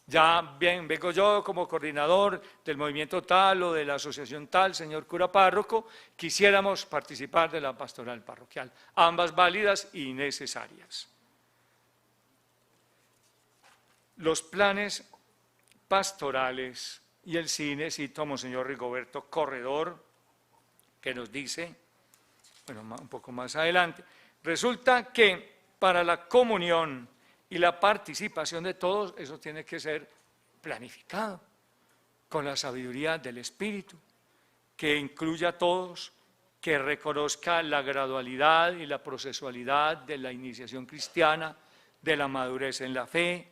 ya vengo yo como coordinador del movimiento tal o de la asociación tal, señor cura párroco, quisiéramos participar de la pastoral parroquial, ambas válidas y necesarias. Los planes pastorales y el cine, cito a Monseñor Rigoberto Corredor, que nos dice, bueno, un poco más adelante, resulta que para la comunión y la participación de todos, eso tiene que ser planificado con la sabiduría del Espíritu, que incluya a todos, que reconozca la gradualidad y la procesualidad de la iniciación cristiana, de la madurez en la fe.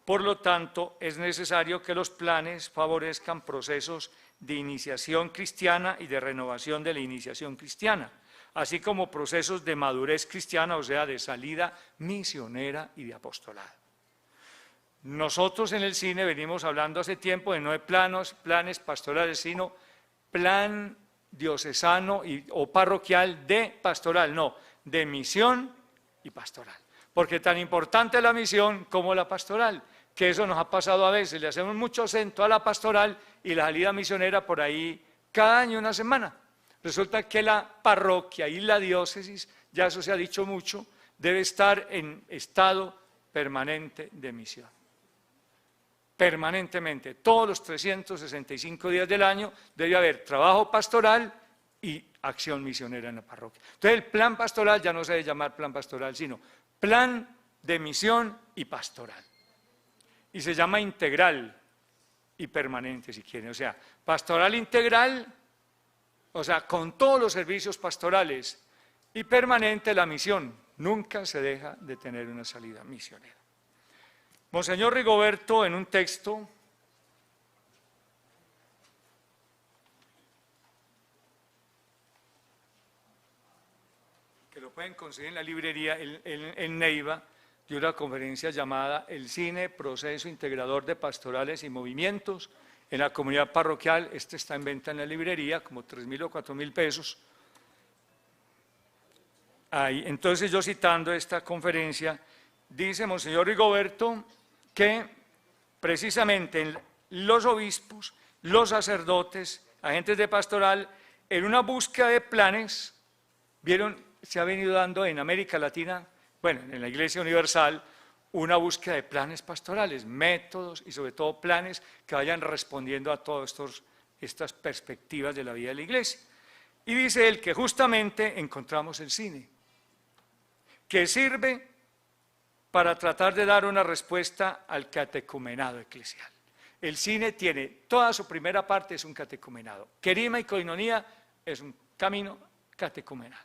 Por lo tanto, es necesario que los planes favorezcan procesos de iniciación cristiana y de renovación de la iniciación cristiana, así como procesos de madurez cristiana, o sea, de salida misionera y de apostolado. Nosotros en el cine venimos hablando hace tiempo de no de planes pastorales, sino plan diocesano o parroquial de pastoral, no, de misión y pastoral. Porque tan importante la misión como la pastoral, que eso nos ha pasado a veces, le hacemos mucho acento a la pastoral y la salida misionera por ahí cada año una semana. Resulta que la parroquia y la diócesis, ya eso se ha dicho mucho, debe estar en estado permanente de misión. Permanentemente, todos los 365 días del año debe haber trabajo pastoral y acción misionera en la parroquia. Entonces el plan pastoral ya no se debe llamar plan pastoral, sino plan de misión y pastoral. Y se llama integral y permanente si quieren, o sea, pastoral integral, o sea, con todos los servicios pastorales, y permanente la misión, nunca se deja de tener una salida misionera. Monseñor Rigoberto, en un texto que lo pueden conseguir en la librería en Neiva, dio una conferencia llamada El cine, proceso integrador de pastorales y movimientos en la comunidad parroquial. Este está en venta en la librería, como 3.000 o 4.000 pesos. Ahí, entonces yo citando esta conferencia, dice Monseñor Rigoberto que precisamente los obispos los sacerdotes, agentes de pastoral, en una búsqueda de planes. Vieron, se ha venido dando en América Latina, bueno, en la Iglesia Universal, una búsqueda de planes pastorales, métodos y sobre todo planes que vayan respondiendo a todas estas perspectivas de la vida de la Iglesia. Y dice él que justamente encontramos el cine, que sirve para tratar de dar una respuesta al catecumenado eclesial. El cine tiene, toda su primera parte es un catecumenado. Querigma y coinonía es un camino catecumenal.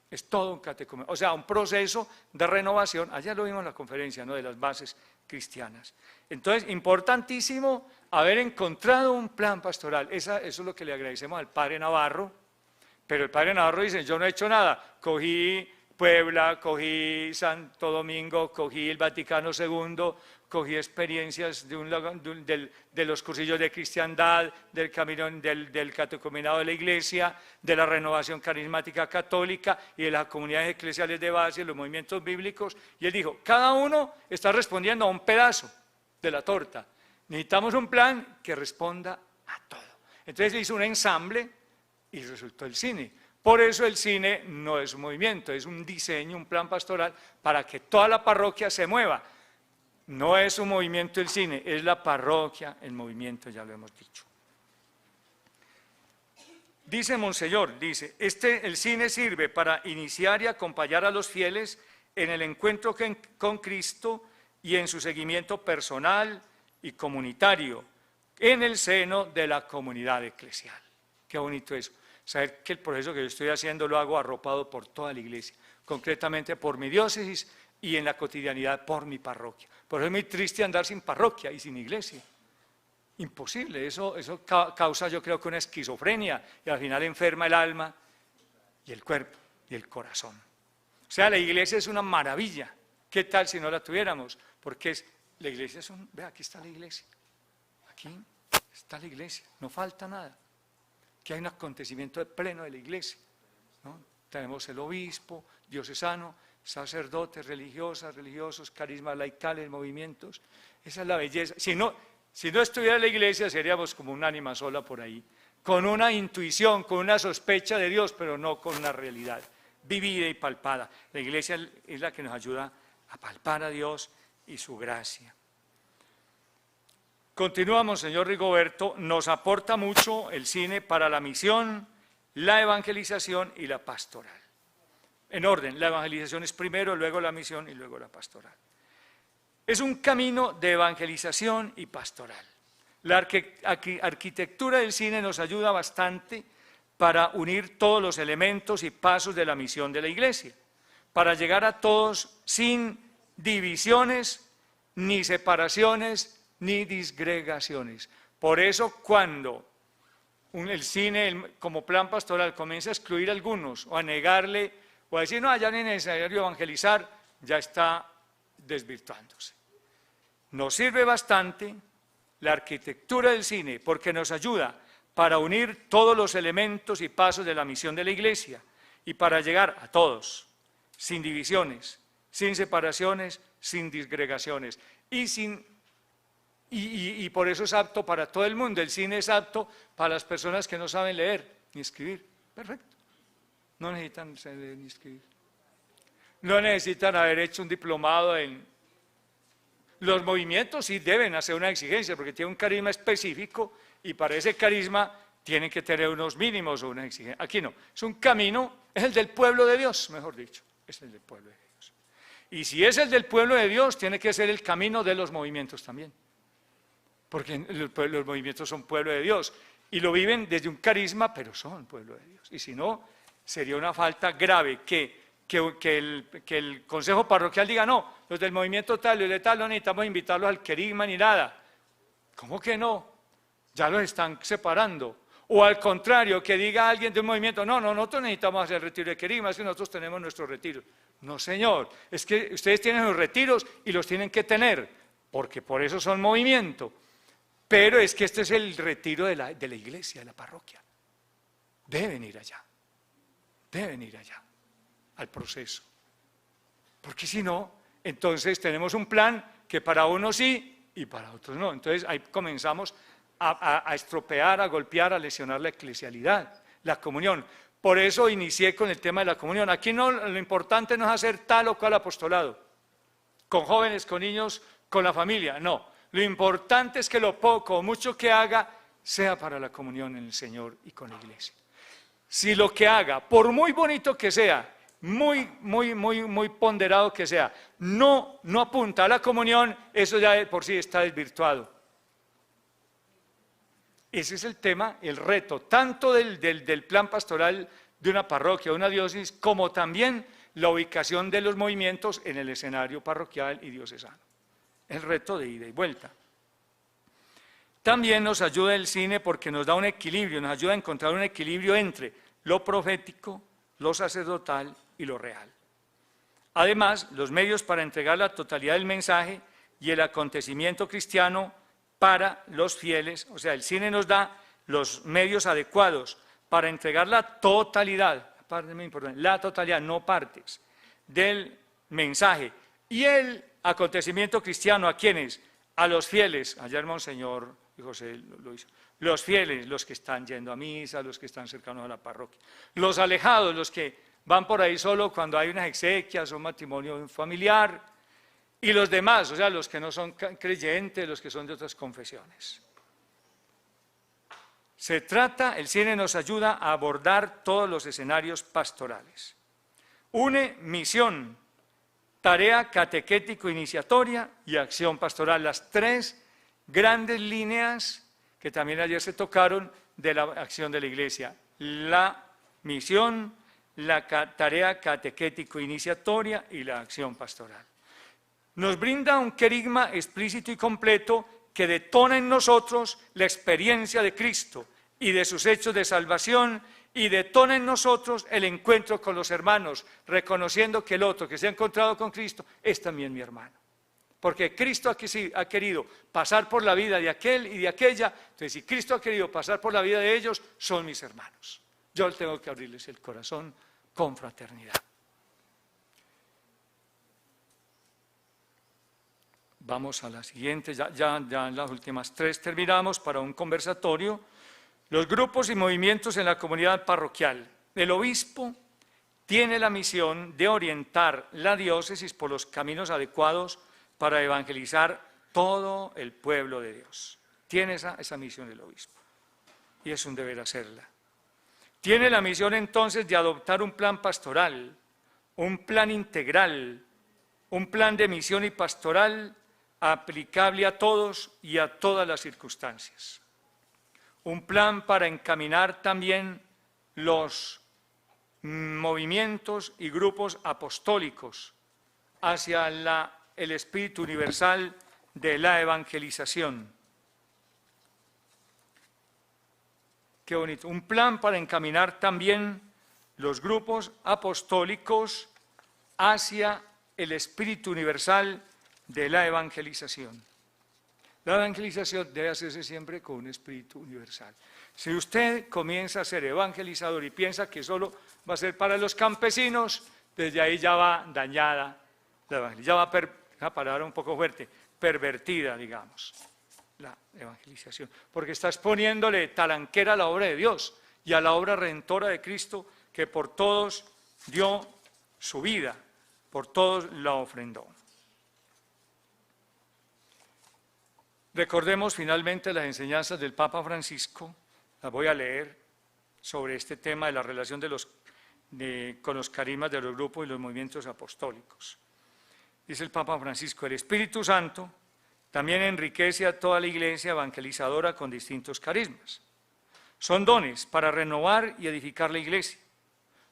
Es todo un catecumenado, o sea, un proceso de renovación. Allá lo vimos en la conferencia, ¿no?, de las bases cristianas. Entonces, importantísimo haber encontrado un plan pastoral. Eso es lo que le agradecemos al padre Navarro. Pero el padre Navarro dice, yo no he hecho nada, cogí Puebla, cogí Santo Domingo, cogí el Vaticano II, cogí experiencias de los cursillos de cristiandad, del camino del catecumenado de la Iglesia, de la renovación carismática católica y de las comunidades eclesiales de base, los movimientos bíblicos, y él dijo, cada uno está respondiendo a un pedazo de la torta, necesitamos un plan que responda a todo. Entonces hizo un ensamble y resultó el cine. Por eso el cine no es un movimiento, es un diseño, un plan pastoral para que toda la parroquia se mueva. No es un movimiento el cine, es la parroquia el movimiento, ya lo hemos dicho. Dice Monseñor, dice, el cine sirve para iniciar y acompañar a los fieles en el encuentro con Cristo y en su seguimiento personal y comunitario en el seno de la comunidad eclesial. Qué bonito eso. Saber que el proceso que yo estoy haciendo lo hago arropado por toda la Iglesia, concretamente por mi diócesis y en la cotidianidad por mi parroquia. Por eso es muy triste andar sin parroquia y sin iglesia. Imposible, eso causa yo creo que una esquizofrenia y al final enferma el alma y el cuerpo y el corazón. O sea, la iglesia es una maravilla. ¿Qué tal si no la tuviéramos? Porque la iglesia es vea, aquí está la iglesia. Aquí está la iglesia, no falta nada. Que hay un acontecimiento de pleno de la iglesia, ¿no? Tenemos el obispo, diocesano, sacerdotes, religiosas, religiosos, carismas laicales, movimientos. Esa es la belleza. Si no estuviera la iglesia, seríamos como un ánima sola por ahí, con una intuición, con una sospecha de Dios, pero no con una realidad vivida y palpada. La iglesia es la que nos ayuda a palpar a Dios y su gracia. Continuamos, señor Rigoberto, nos aporta mucho el cine para la misión, la evangelización y la pastoral. En orden, la evangelización es primero, luego la misión y luego la pastoral. Es un camino de evangelización y pastoral. La arquitectura del cine nos ayuda bastante para unir todos los elementos y pasos de la misión de la Iglesia, para llegar a todos sin divisiones, ni separaciones, ni disgregaciones. Por eso cuando el cine como plan pastoral comienza a excluir a algunos o a negarle o a decir no, ya no es necesario evangelizar, ya está desvirtuándose. Nos sirve bastante la arquitectura del cine porque nos ayuda para unir todos los elementos y pasos de la misión de la Iglesia y para llegar a todos, sin divisiones, sin separaciones, sin disgregaciones y por eso es apto para todo el mundo. El cine es apto para las personas que no saben leer ni escribir. Perfecto. No necesitan leer ni escribir. No necesitan haber hecho un diplomado en... Los movimientos sí deben hacer una exigencia porque tienen un carisma específico y para ese carisma tienen que tener unos mínimos o una exigencia. Aquí no. Es un camino, es el del pueblo de Dios, mejor dicho. Es el del pueblo de Dios. Y si es el del pueblo de Dios, tiene que ser el camino de los movimientos también. Porque los movimientos son pueblo de Dios y lo viven desde un carisma, pero son pueblo de Dios. Y si no, sería una falta grave que el consejo parroquial diga, no, los del movimiento tal y de tal no necesitamos invitarlos al querigma ni nada. ¿Cómo que no? Ya los están separando. O al contrario, que diga alguien de un movimiento, no, nosotros necesitamos hacer el retiro de querigma, es que nosotros tenemos nuestros retiros. No, señor, es que ustedes tienen los retiros y los tienen que tener, porque por eso son movimiento. Pero es que este es el retiro de la iglesia, de la parroquia. Deben ir allá al proceso. Porque si no, entonces tenemos un plan que para unos sí y para otros no. Entonces ahí comenzamos a estropear, a golpear, a lesionar la eclesialidad, la comunión. Por eso inicié con el tema de la comunión. Aquí no, lo importante no es hacer tal o cual apostolado, con jóvenes, con niños, con la familia, no. Lo importante es que lo poco o mucho que haga sea para la comunión en el Señor y con la iglesia. Si lo que haga, por muy bonito que sea, muy ponderado que sea, no apunta a la comunión, eso ya de por sí está desvirtuado. Ese es el tema, el reto, tanto del plan pastoral de una parroquia, de una diócesis, como también la ubicación de los movimientos en el escenario parroquial y diocesano. El reto de ida y vuelta. También nos ayuda el cine porque nos da un equilibrio, nos ayuda a encontrar un equilibrio entre lo profético, lo sacerdotal y lo real. Además, los medios para entregar la totalidad del mensaje y el acontecimiento cristiano para los fieles, o sea, el cine nos da los medios adecuados para entregar la totalidad, parte muy importante, la totalidad, no partes, del mensaje. Y el acontecimiento cristiano, ¿a quiénes? A los fieles. Ayer Monseñor José lo hizo. Los fieles, los que están yendo a misa, los que están cercanos a la parroquia. Los alejados, los que van por ahí solo cuando hay unas exequias o un matrimonio familiar. Y los demás, o sea, los que no son creyentes, los que son de otras confesiones. Se trata, el cine nos ayuda a abordar todos los escenarios pastorales. Une misión, tarea catequético-iniciatoria y acción pastoral, las tres grandes líneas que también ayer se tocaron de la acción de la Iglesia. La misión, la tarea catequético-iniciatoria y la acción pastoral. Nos brinda un querigma explícito y completo que detona en nosotros la experiencia de Cristo y de sus hechos de salvación y detona en nosotros el encuentro con los hermanos, reconociendo que el otro que se ha encontrado con Cristo es también mi hermano. Porque Cristo ha querido pasar por la vida de aquel y de aquella, entonces si Cristo ha querido pasar por la vida de ellos, son mis hermanos. Yo tengo que abrirles el corazón con fraternidad. Vamos a la siguiente, ya en las últimas tres terminamos para un conversatorio. Los grupos y movimientos en la comunidad parroquial. El obispo tiene la misión de orientar la diócesis por los caminos adecuados para evangelizar todo el pueblo de Dios. Tiene esa misión el obispo y es un deber hacerla. Tiene la misión entonces de adoptar un plan pastoral, un plan integral, un plan de misión y pastoral aplicable a todos y a todas las circunstancias. Un plan para encaminar también los movimientos y grupos apostólicos hacia el espíritu universal de la evangelización. Qué bonito. Un plan para encaminar también los grupos apostólicos hacia el espíritu universal de la evangelización. La evangelización debe hacerse siempre con un espíritu universal. Si usted comienza a ser evangelizador y piensa que solo va a ser para los campesinos, desde ahí ya va dañada la evangelización, ya va a parar un poco fuerte, pervertida, digamos, la evangelización, porque estás poniéndole talanquera a la obra de Dios y a la obra redentora de Cristo que por todos dio su vida, por todos la ofrendó. Recordemos finalmente las enseñanzas del Papa Francisco, las voy a leer, sobre este tema de la relación con los carismas de los grupos y los movimientos apostólicos. Dice el Papa Francisco: el Espíritu Santo también enriquece a toda la iglesia evangelizadora con distintos carismas. Son dones para renovar y edificar la iglesia.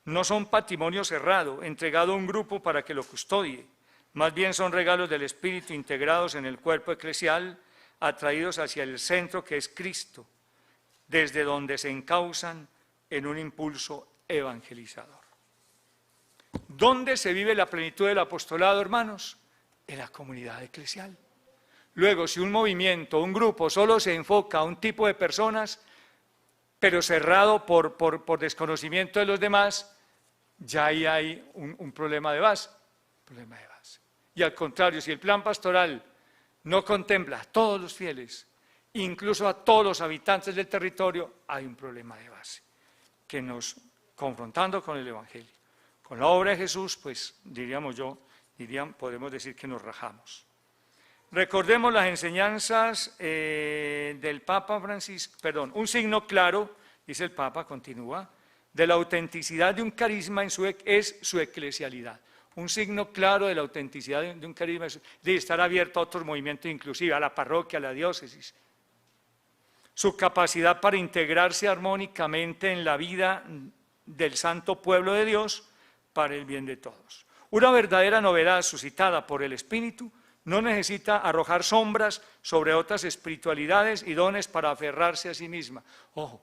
No son patrimonio cerrado, entregado a un grupo para que lo custodie. Más bien son regalos del Espíritu integrados en el cuerpo eclesial, atraídos hacia el centro que es Cristo, desde donde se encausan en un impulso evangelizador. ¿Dónde se vive la plenitud del apostolado, hermanos? En la comunidad eclesial. Luego, si un movimiento, un grupo solo se enfoca a un tipo de personas, pero cerrado por desconocimiento de los demás, ya ahí hay un problema de base. Y al contrario, si el plan pastoral no contempla a todos los fieles incluso a todos los habitantes del territorio, hay un problema de base, que nos, confrontando con el Evangelio, con la obra de Jesús, pues podemos decir que nos rajamos. Recordemos las enseñanzas del Papa Francisco, un signo claro, dice el Papa, continúa, de la autenticidad de un carisma es su eclesialidad. Un signo claro de la autenticidad de un carisma es de estar abierto a otros movimientos, inclusive a la parroquia, a la diócesis. Su capacidad para integrarse armónicamente en la vida del santo pueblo de Dios para el bien de todos. Una verdadera novedad suscitada por el Espíritu no necesita arrojar sombras sobre otras espiritualidades y dones para aferrarse a sí misma. Ojo,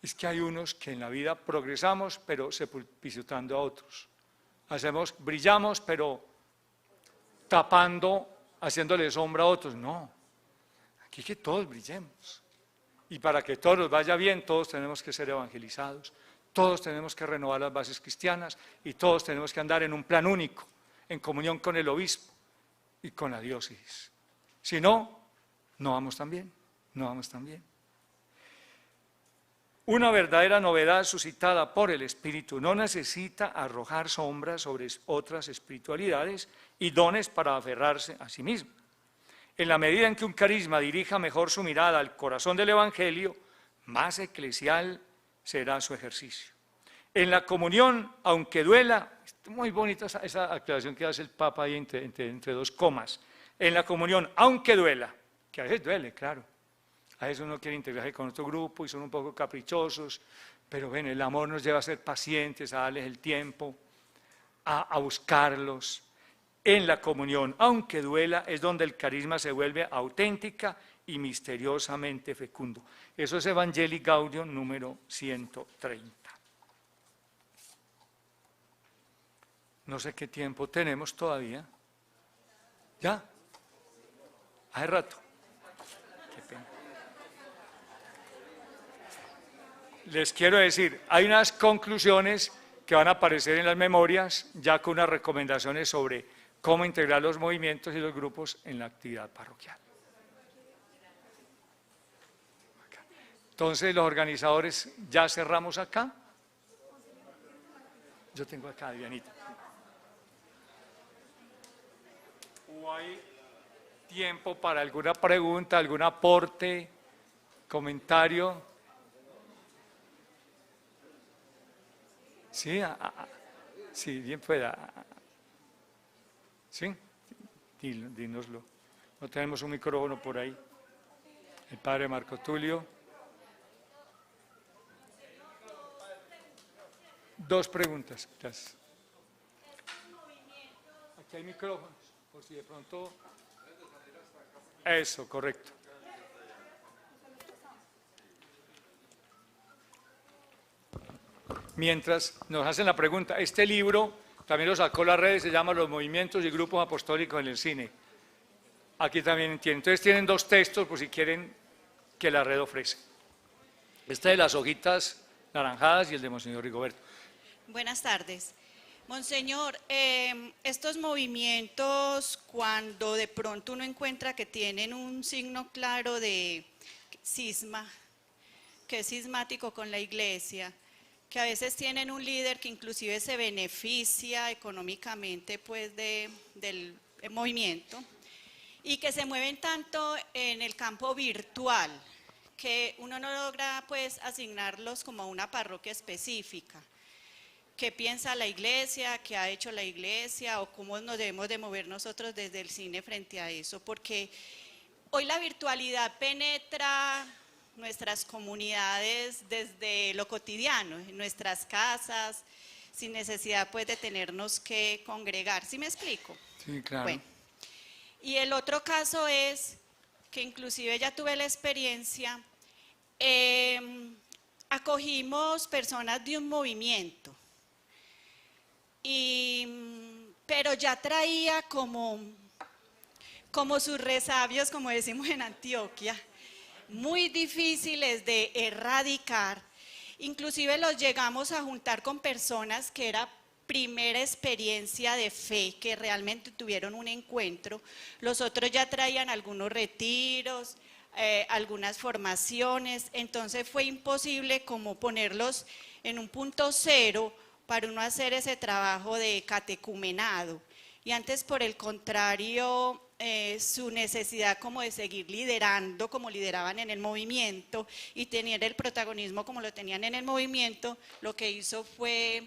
es que hay unos que en la vida progresamos, pero pisotando a otros. Brillamos, pero tapando, haciéndole sombra a otros. No, aquí que todos brillemos. Y para que todos nos vaya bien, todos tenemos que ser evangelizados, todos tenemos que renovar las bases cristianas y todos tenemos que andar en un plan único, en comunión con el obispo y con la diócesis. Si no, no vamos tan bien, no vamos tan bien. Una verdadera novedad suscitada por el Espíritu no necesita arrojar sombras sobre otras espiritualidades y dones para aferrarse a sí mismo. En la medida en que un carisma dirija mejor su mirada al corazón del Evangelio, más eclesial será su ejercicio. En la comunión, aunque duela, muy bonita esa aclaración que hace el Papa ahí entre dos comas, en la comunión, aunque duela, que a veces duele, claro, a veces uno quiere integrarse con otro grupo y son un poco caprichosos, pero ven, el amor nos lleva a ser pacientes, a darles el tiempo, a buscarlos. En la comunión, aunque duela, es donde el carisma se vuelve auténtica y misteriosamente fecundo. Eso es Evangelii Gaudium número 130. No sé qué tiempo tenemos todavía. ¿Ya? Hace rato. Qué pena. Les quiero decir, hay unas conclusiones que van a aparecer en las memorias, ya con unas recomendaciones sobre cómo integrar los movimientos y los grupos en la actividad parroquial. Entonces, los organizadores, ¿ya cerramos acá? Yo tengo acá, Dianita. ¿O hay tiempo para alguna pregunta, algún aporte, comentario? Sí, sí, bien pueda. ¿Sí? Dínoslo. No tenemos un micrófono por ahí. El padre Marco Tulio. Dos preguntas. Gracias. Aquí hay micrófonos, por si de pronto... Eso, correcto. Mientras nos hacen la pregunta, este libro también lo sacó la red, se llama Los movimientos y grupos apostólicos en el cine. Aquí también tienen. Entonces tienen dos textos por si quieren que la red ofrece. Este de las hojitas naranjadas y el de Monseñor Rigoberto. Buenas tardes. Monseñor, estos movimientos, cuando de pronto uno encuentra que tienen un signo claro de cisma, que es cismático con la iglesia, que a veces tienen un líder que inclusive se beneficia económicamente pues del movimiento y que se mueven tanto en el campo virtual que uno no logra pues asignarlos como a una parroquia específica. ¿Qué piensa la iglesia? ¿Qué ha hecho la iglesia? ¿O cómo nos debemos de mover nosotros desde el cine frente a eso? Porque hoy la virtualidad penetra nuestras comunidades desde lo cotidiano, en nuestras casas, sin necesidad pues de tenernos que congregar. ¿Sí me explico? Sí, claro. Bueno, y el otro caso es que inclusive ya tuve la experiencia, acogimos personas de un movimiento, pero ya traía como sus resabios, como decimos en Antioquia, muy difíciles de erradicar. Inclusive los llegamos a juntar con personas que era primera experiencia de fe, que realmente tuvieron un encuentro. Los otros ya traían algunos retiros, algunas formaciones, entonces fue imposible como ponerlos en un punto cero para uno hacer ese trabajo de catecumenado. Y antes, por el contrario, su necesidad como de seguir liderando, como lideraban en el movimiento, y tener el protagonismo como lo tenían en el movimiento, lo que hizo fue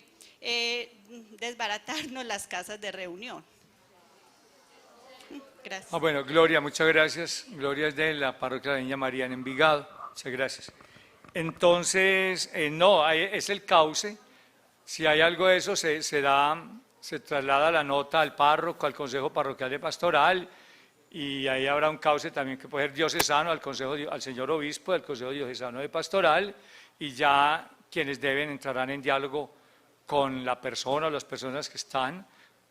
desbaratarnos las casas de reunión. Gracias. Bueno, Gloria, muchas gracias. Gloria es de la parroquia de la Niña María en Envigado. Muchas gracias. Entonces, no, es el cauce. Si hay algo de eso, se traslada la nota al párroco, al Consejo Parroquial de Pastoral, y ahí habrá un cauce también que puede ser diocesano, al señor obispo del Consejo Diocesano de Pastoral, y ya quienes deben entrarán en diálogo con la persona o las personas que están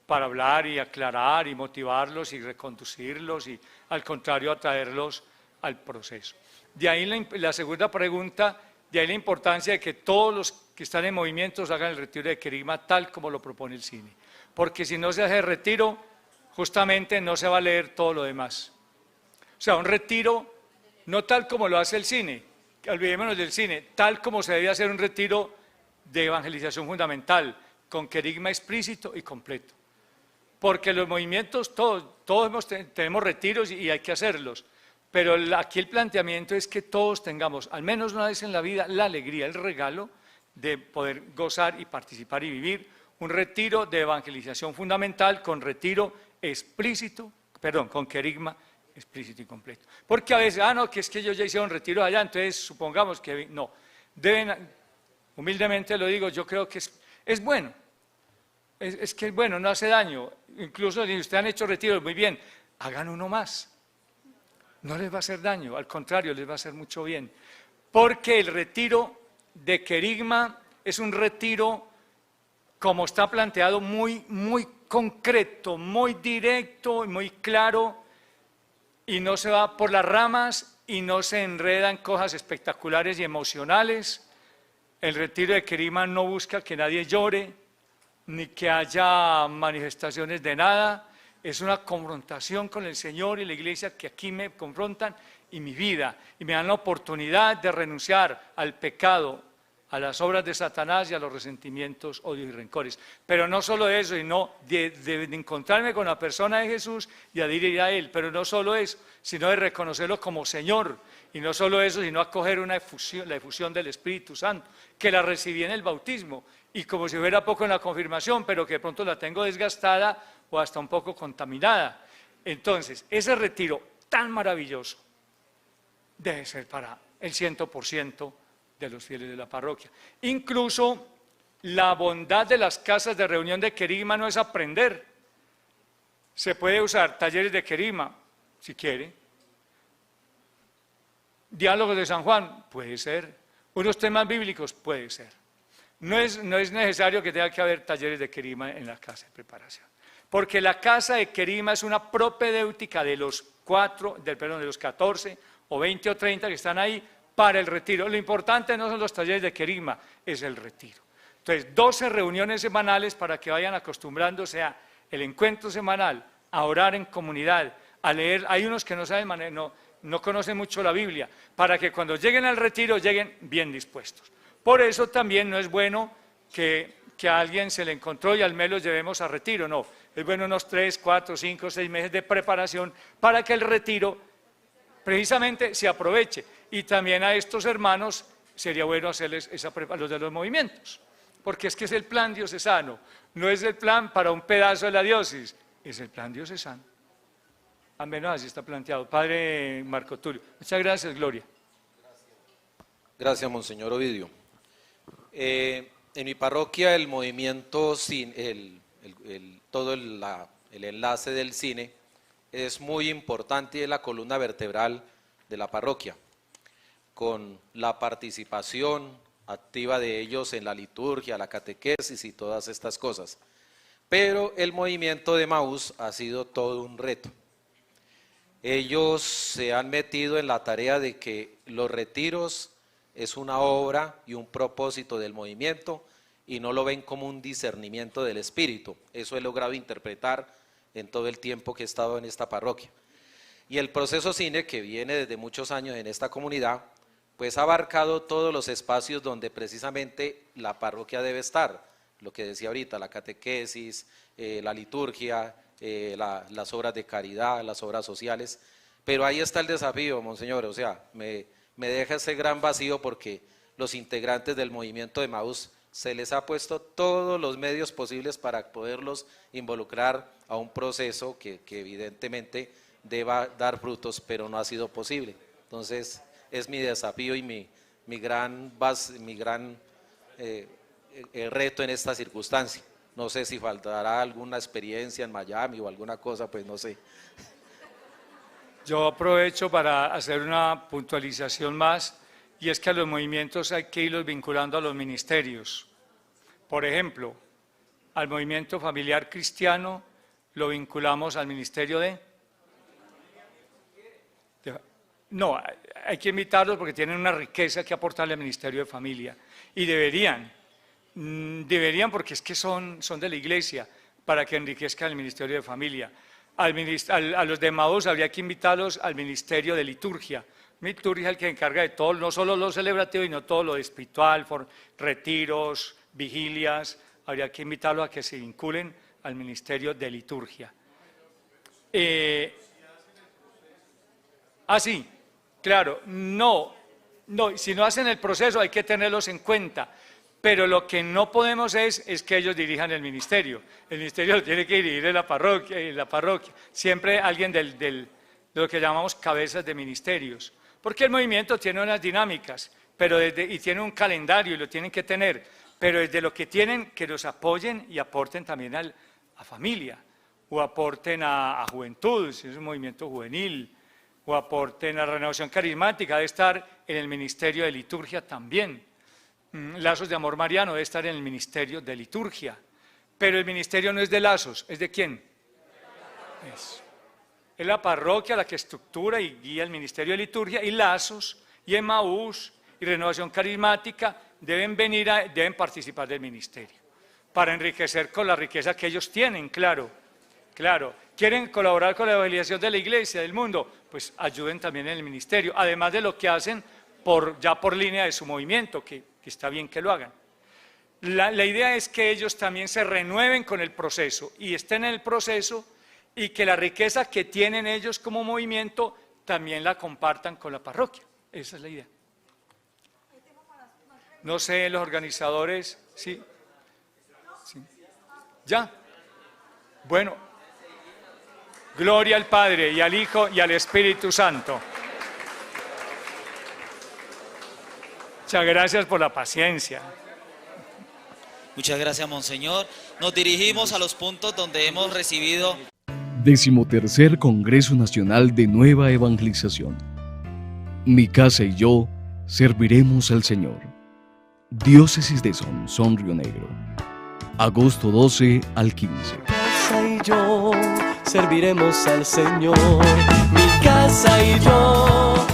para hablar y aclarar y motivarlos y reconducirlos y al contrario atraerlos al proceso. De ahí la segunda pregunta, de ahí la importancia de que todos los que están en movimientos hagan el retiro de querigma tal como lo propone el cine. Porque si no se hace el retiro, justamente no se va a leer todo lo demás. O sea, un retiro no tal como lo hace el cine, olvidémonos del cine, tal como se debe hacer un retiro de evangelización fundamental, con querigma explícito y completo. Porque los movimientos, todos tenemos retiros y hay que hacerlos. Pero aquí el planteamiento es que todos tengamos, al menos una vez en la vida, la alegría, el regalo de poder gozar y participar y vivir un retiro de evangelización fundamental con retiro explícito, con querigma explícito y completo. Porque a veces, no, que es que yo ya hice un retiro allá, entonces supongamos que no. Humildemente lo digo, yo creo que es bueno. Es que es bueno, no hace daño. Incluso si ustedes han hecho retiros, muy bien, hagan uno más. No les va a hacer daño, al contrario, les va a hacer mucho bien. Porque el retiro de querigma es un retiro, como está planteado, muy concreto, muy directo y muy claro, y no se va por las ramas y no se enreda en cosas espectaculares y emocionales. El retiro de querigma no busca que nadie llore, ni que haya manifestaciones de nada. Es una confrontación con el Señor y la Iglesia que aquí me confrontan y mi vida, y me dan la oportunidad de renunciar al pecado, a las obras de Satanás y a los resentimientos, odios y rencores. Pero no solo eso, sino de encontrarme con la persona de Jesús y adherir a Él. Pero no solo eso, sino de reconocerlo como Señor. Y no solo eso, sino acoger la efusión del Espíritu Santo, que la recibí en el bautismo. Y como si fuera poco en la confirmación, pero que de pronto la tengo desgastada o hasta un poco contaminada. Entonces, ese retiro tan maravilloso debe ser para el 100% de los fieles de la parroquia. Incluso la bondad de las casas de reunión de querigma no es aprender. Se puede usar talleres de querigma, si quiere. Diálogos de San Juan, puede ser. Unos temas bíblicos, puede ser. No es necesario que tenga que haber talleres de querigma en la casa de preparación. Porque la casa de querigma es una propedéutica de los 14 o 20 o 30 que están ahí para el retiro. Lo importante no son los talleres de querigma, es el retiro. Entonces, 12 reuniones semanales para que vayan acostumbrándose a el encuentro semanal, a orar en comunidad, a leer. Hay unos que no saben, no conocen mucho la Biblia, para que cuando lleguen al retiro lleguen bien dispuestos. Por eso también no es bueno que a alguien se le encontró y al mes los llevemos a retiro, no. Es bueno unos 3, 4, 5, 6 meses de preparación para que el retiro precisamente se aproveche. Y también a estos hermanos sería bueno hacerles esa preparación, los de los movimientos, porque es que es el plan diocesano, no es el plan para un pedazo de la diócesis, es el plan diocesano. Al menos así está planteado. Padre Marco Tulio. Muchas gracias, Gloria. Gracias, Monseñor Ovidio. En mi parroquia el movimiento, todo el enlace del cine es muy importante y es la columna vertebral de la parroquia, con la participación activa de ellos en la liturgia, la catequesis y todas estas cosas. Pero el movimiento de Emaús ha sido todo un reto. Ellos se han metido en la tarea de que los retiros es una obra y un propósito del movimiento y no lo ven como un discernimiento del espíritu. Eso he logrado interpretar en todo el tiempo que he estado en esta parroquia. Y el proceso cine, que viene desde muchos años en esta comunidad, pues ha abarcado todos los espacios donde precisamente la parroquia debe estar. Lo que decía ahorita, la catequesis, la liturgia, las obras de caridad, las obras sociales. Pero ahí está el desafío, monseñor, o sea, me deja ese gran vacío porque los integrantes del movimiento de Emaús se les ha puesto todos los medios posibles para poderlos involucrar a un proceso que revidentemente deba dar frutos, pero no ha sido posible. Entonces, es mi desafío y mi gran reto en esta circunstancia. No sé si faltará alguna experiencia en Miami o alguna cosa, pues no sé. Yo aprovecho para hacer una puntualización más, y es que a los movimientos hay que irlos vinculando a los ministerios. Por ejemplo, al movimiento familiar cristiano lo vinculamos al ministerio de... No, hay que invitarlos porque tienen una riqueza que aportarle al ministerio de familia, y deberían porque es que son de la iglesia, para que enriquezcan el ministerio de familia. A los de Emaús habría que invitarlos al ministerio de liturgia. Liturgia es el que se encarga de todo, no solo lo celebrativo, sino todo lo espiritual, retiros, vigilias. Habría que invitarlos a que se vinculen al ministerio de liturgia. Sí, claro, no, si no hacen el proceso hay que tenerlos en cuenta. Pero lo que no podemos es que ellos dirijan el ministerio. El ministerio lo tiene que dirigir la parroquia. Siempre alguien de lo que llamamos cabezas de ministerios. Porque el movimiento tiene unas dinámicas y tiene un calendario y lo tienen que tener. Pero desde lo que tienen, que los apoyen y aporten también a familia. O aporten a juventud, si es un movimiento juvenil. O aporten a renovación carismática, debe estar en el ministerio de liturgia también. Lazos de Amor Mariano debe estar en el ministerio de liturgia, pero el ministerio no es de Lazos, ¿es de quién? Es la parroquia la que estructura y guía el ministerio de liturgia, y Lazos, y Emaús, y Renovación Carismática deben participar del ministerio, para enriquecer con la riqueza que ellos tienen, claro. ¿Quieren colaborar con la evangelización de la iglesia, del mundo? Pues ayuden también en el ministerio, además de lo que hacen ya por línea de su movimiento, que está bien que lo hagan. La idea es que ellos también se renueven con el proceso y estén en el proceso, y que la riqueza que tienen ellos como movimiento también la compartan con la parroquia. Esa es la idea. No sé, los organizadores, ¿sí? ¿Ya? Bueno, gloria al Padre y al Hijo y al Espíritu Santo. Muchas gracias por la paciencia. Muchas gracias, monseñor. Nos dirigimos a los puntos donde hemos recibido... 13º Congreso Nacional de Nueva Evangelización. Mi casa y yo serviremos al Señor. Diócesis de Sonsón, Río Negro. Agosto 12 al 15. Mi casa y yo serviremos al Señor. Mi casa y yo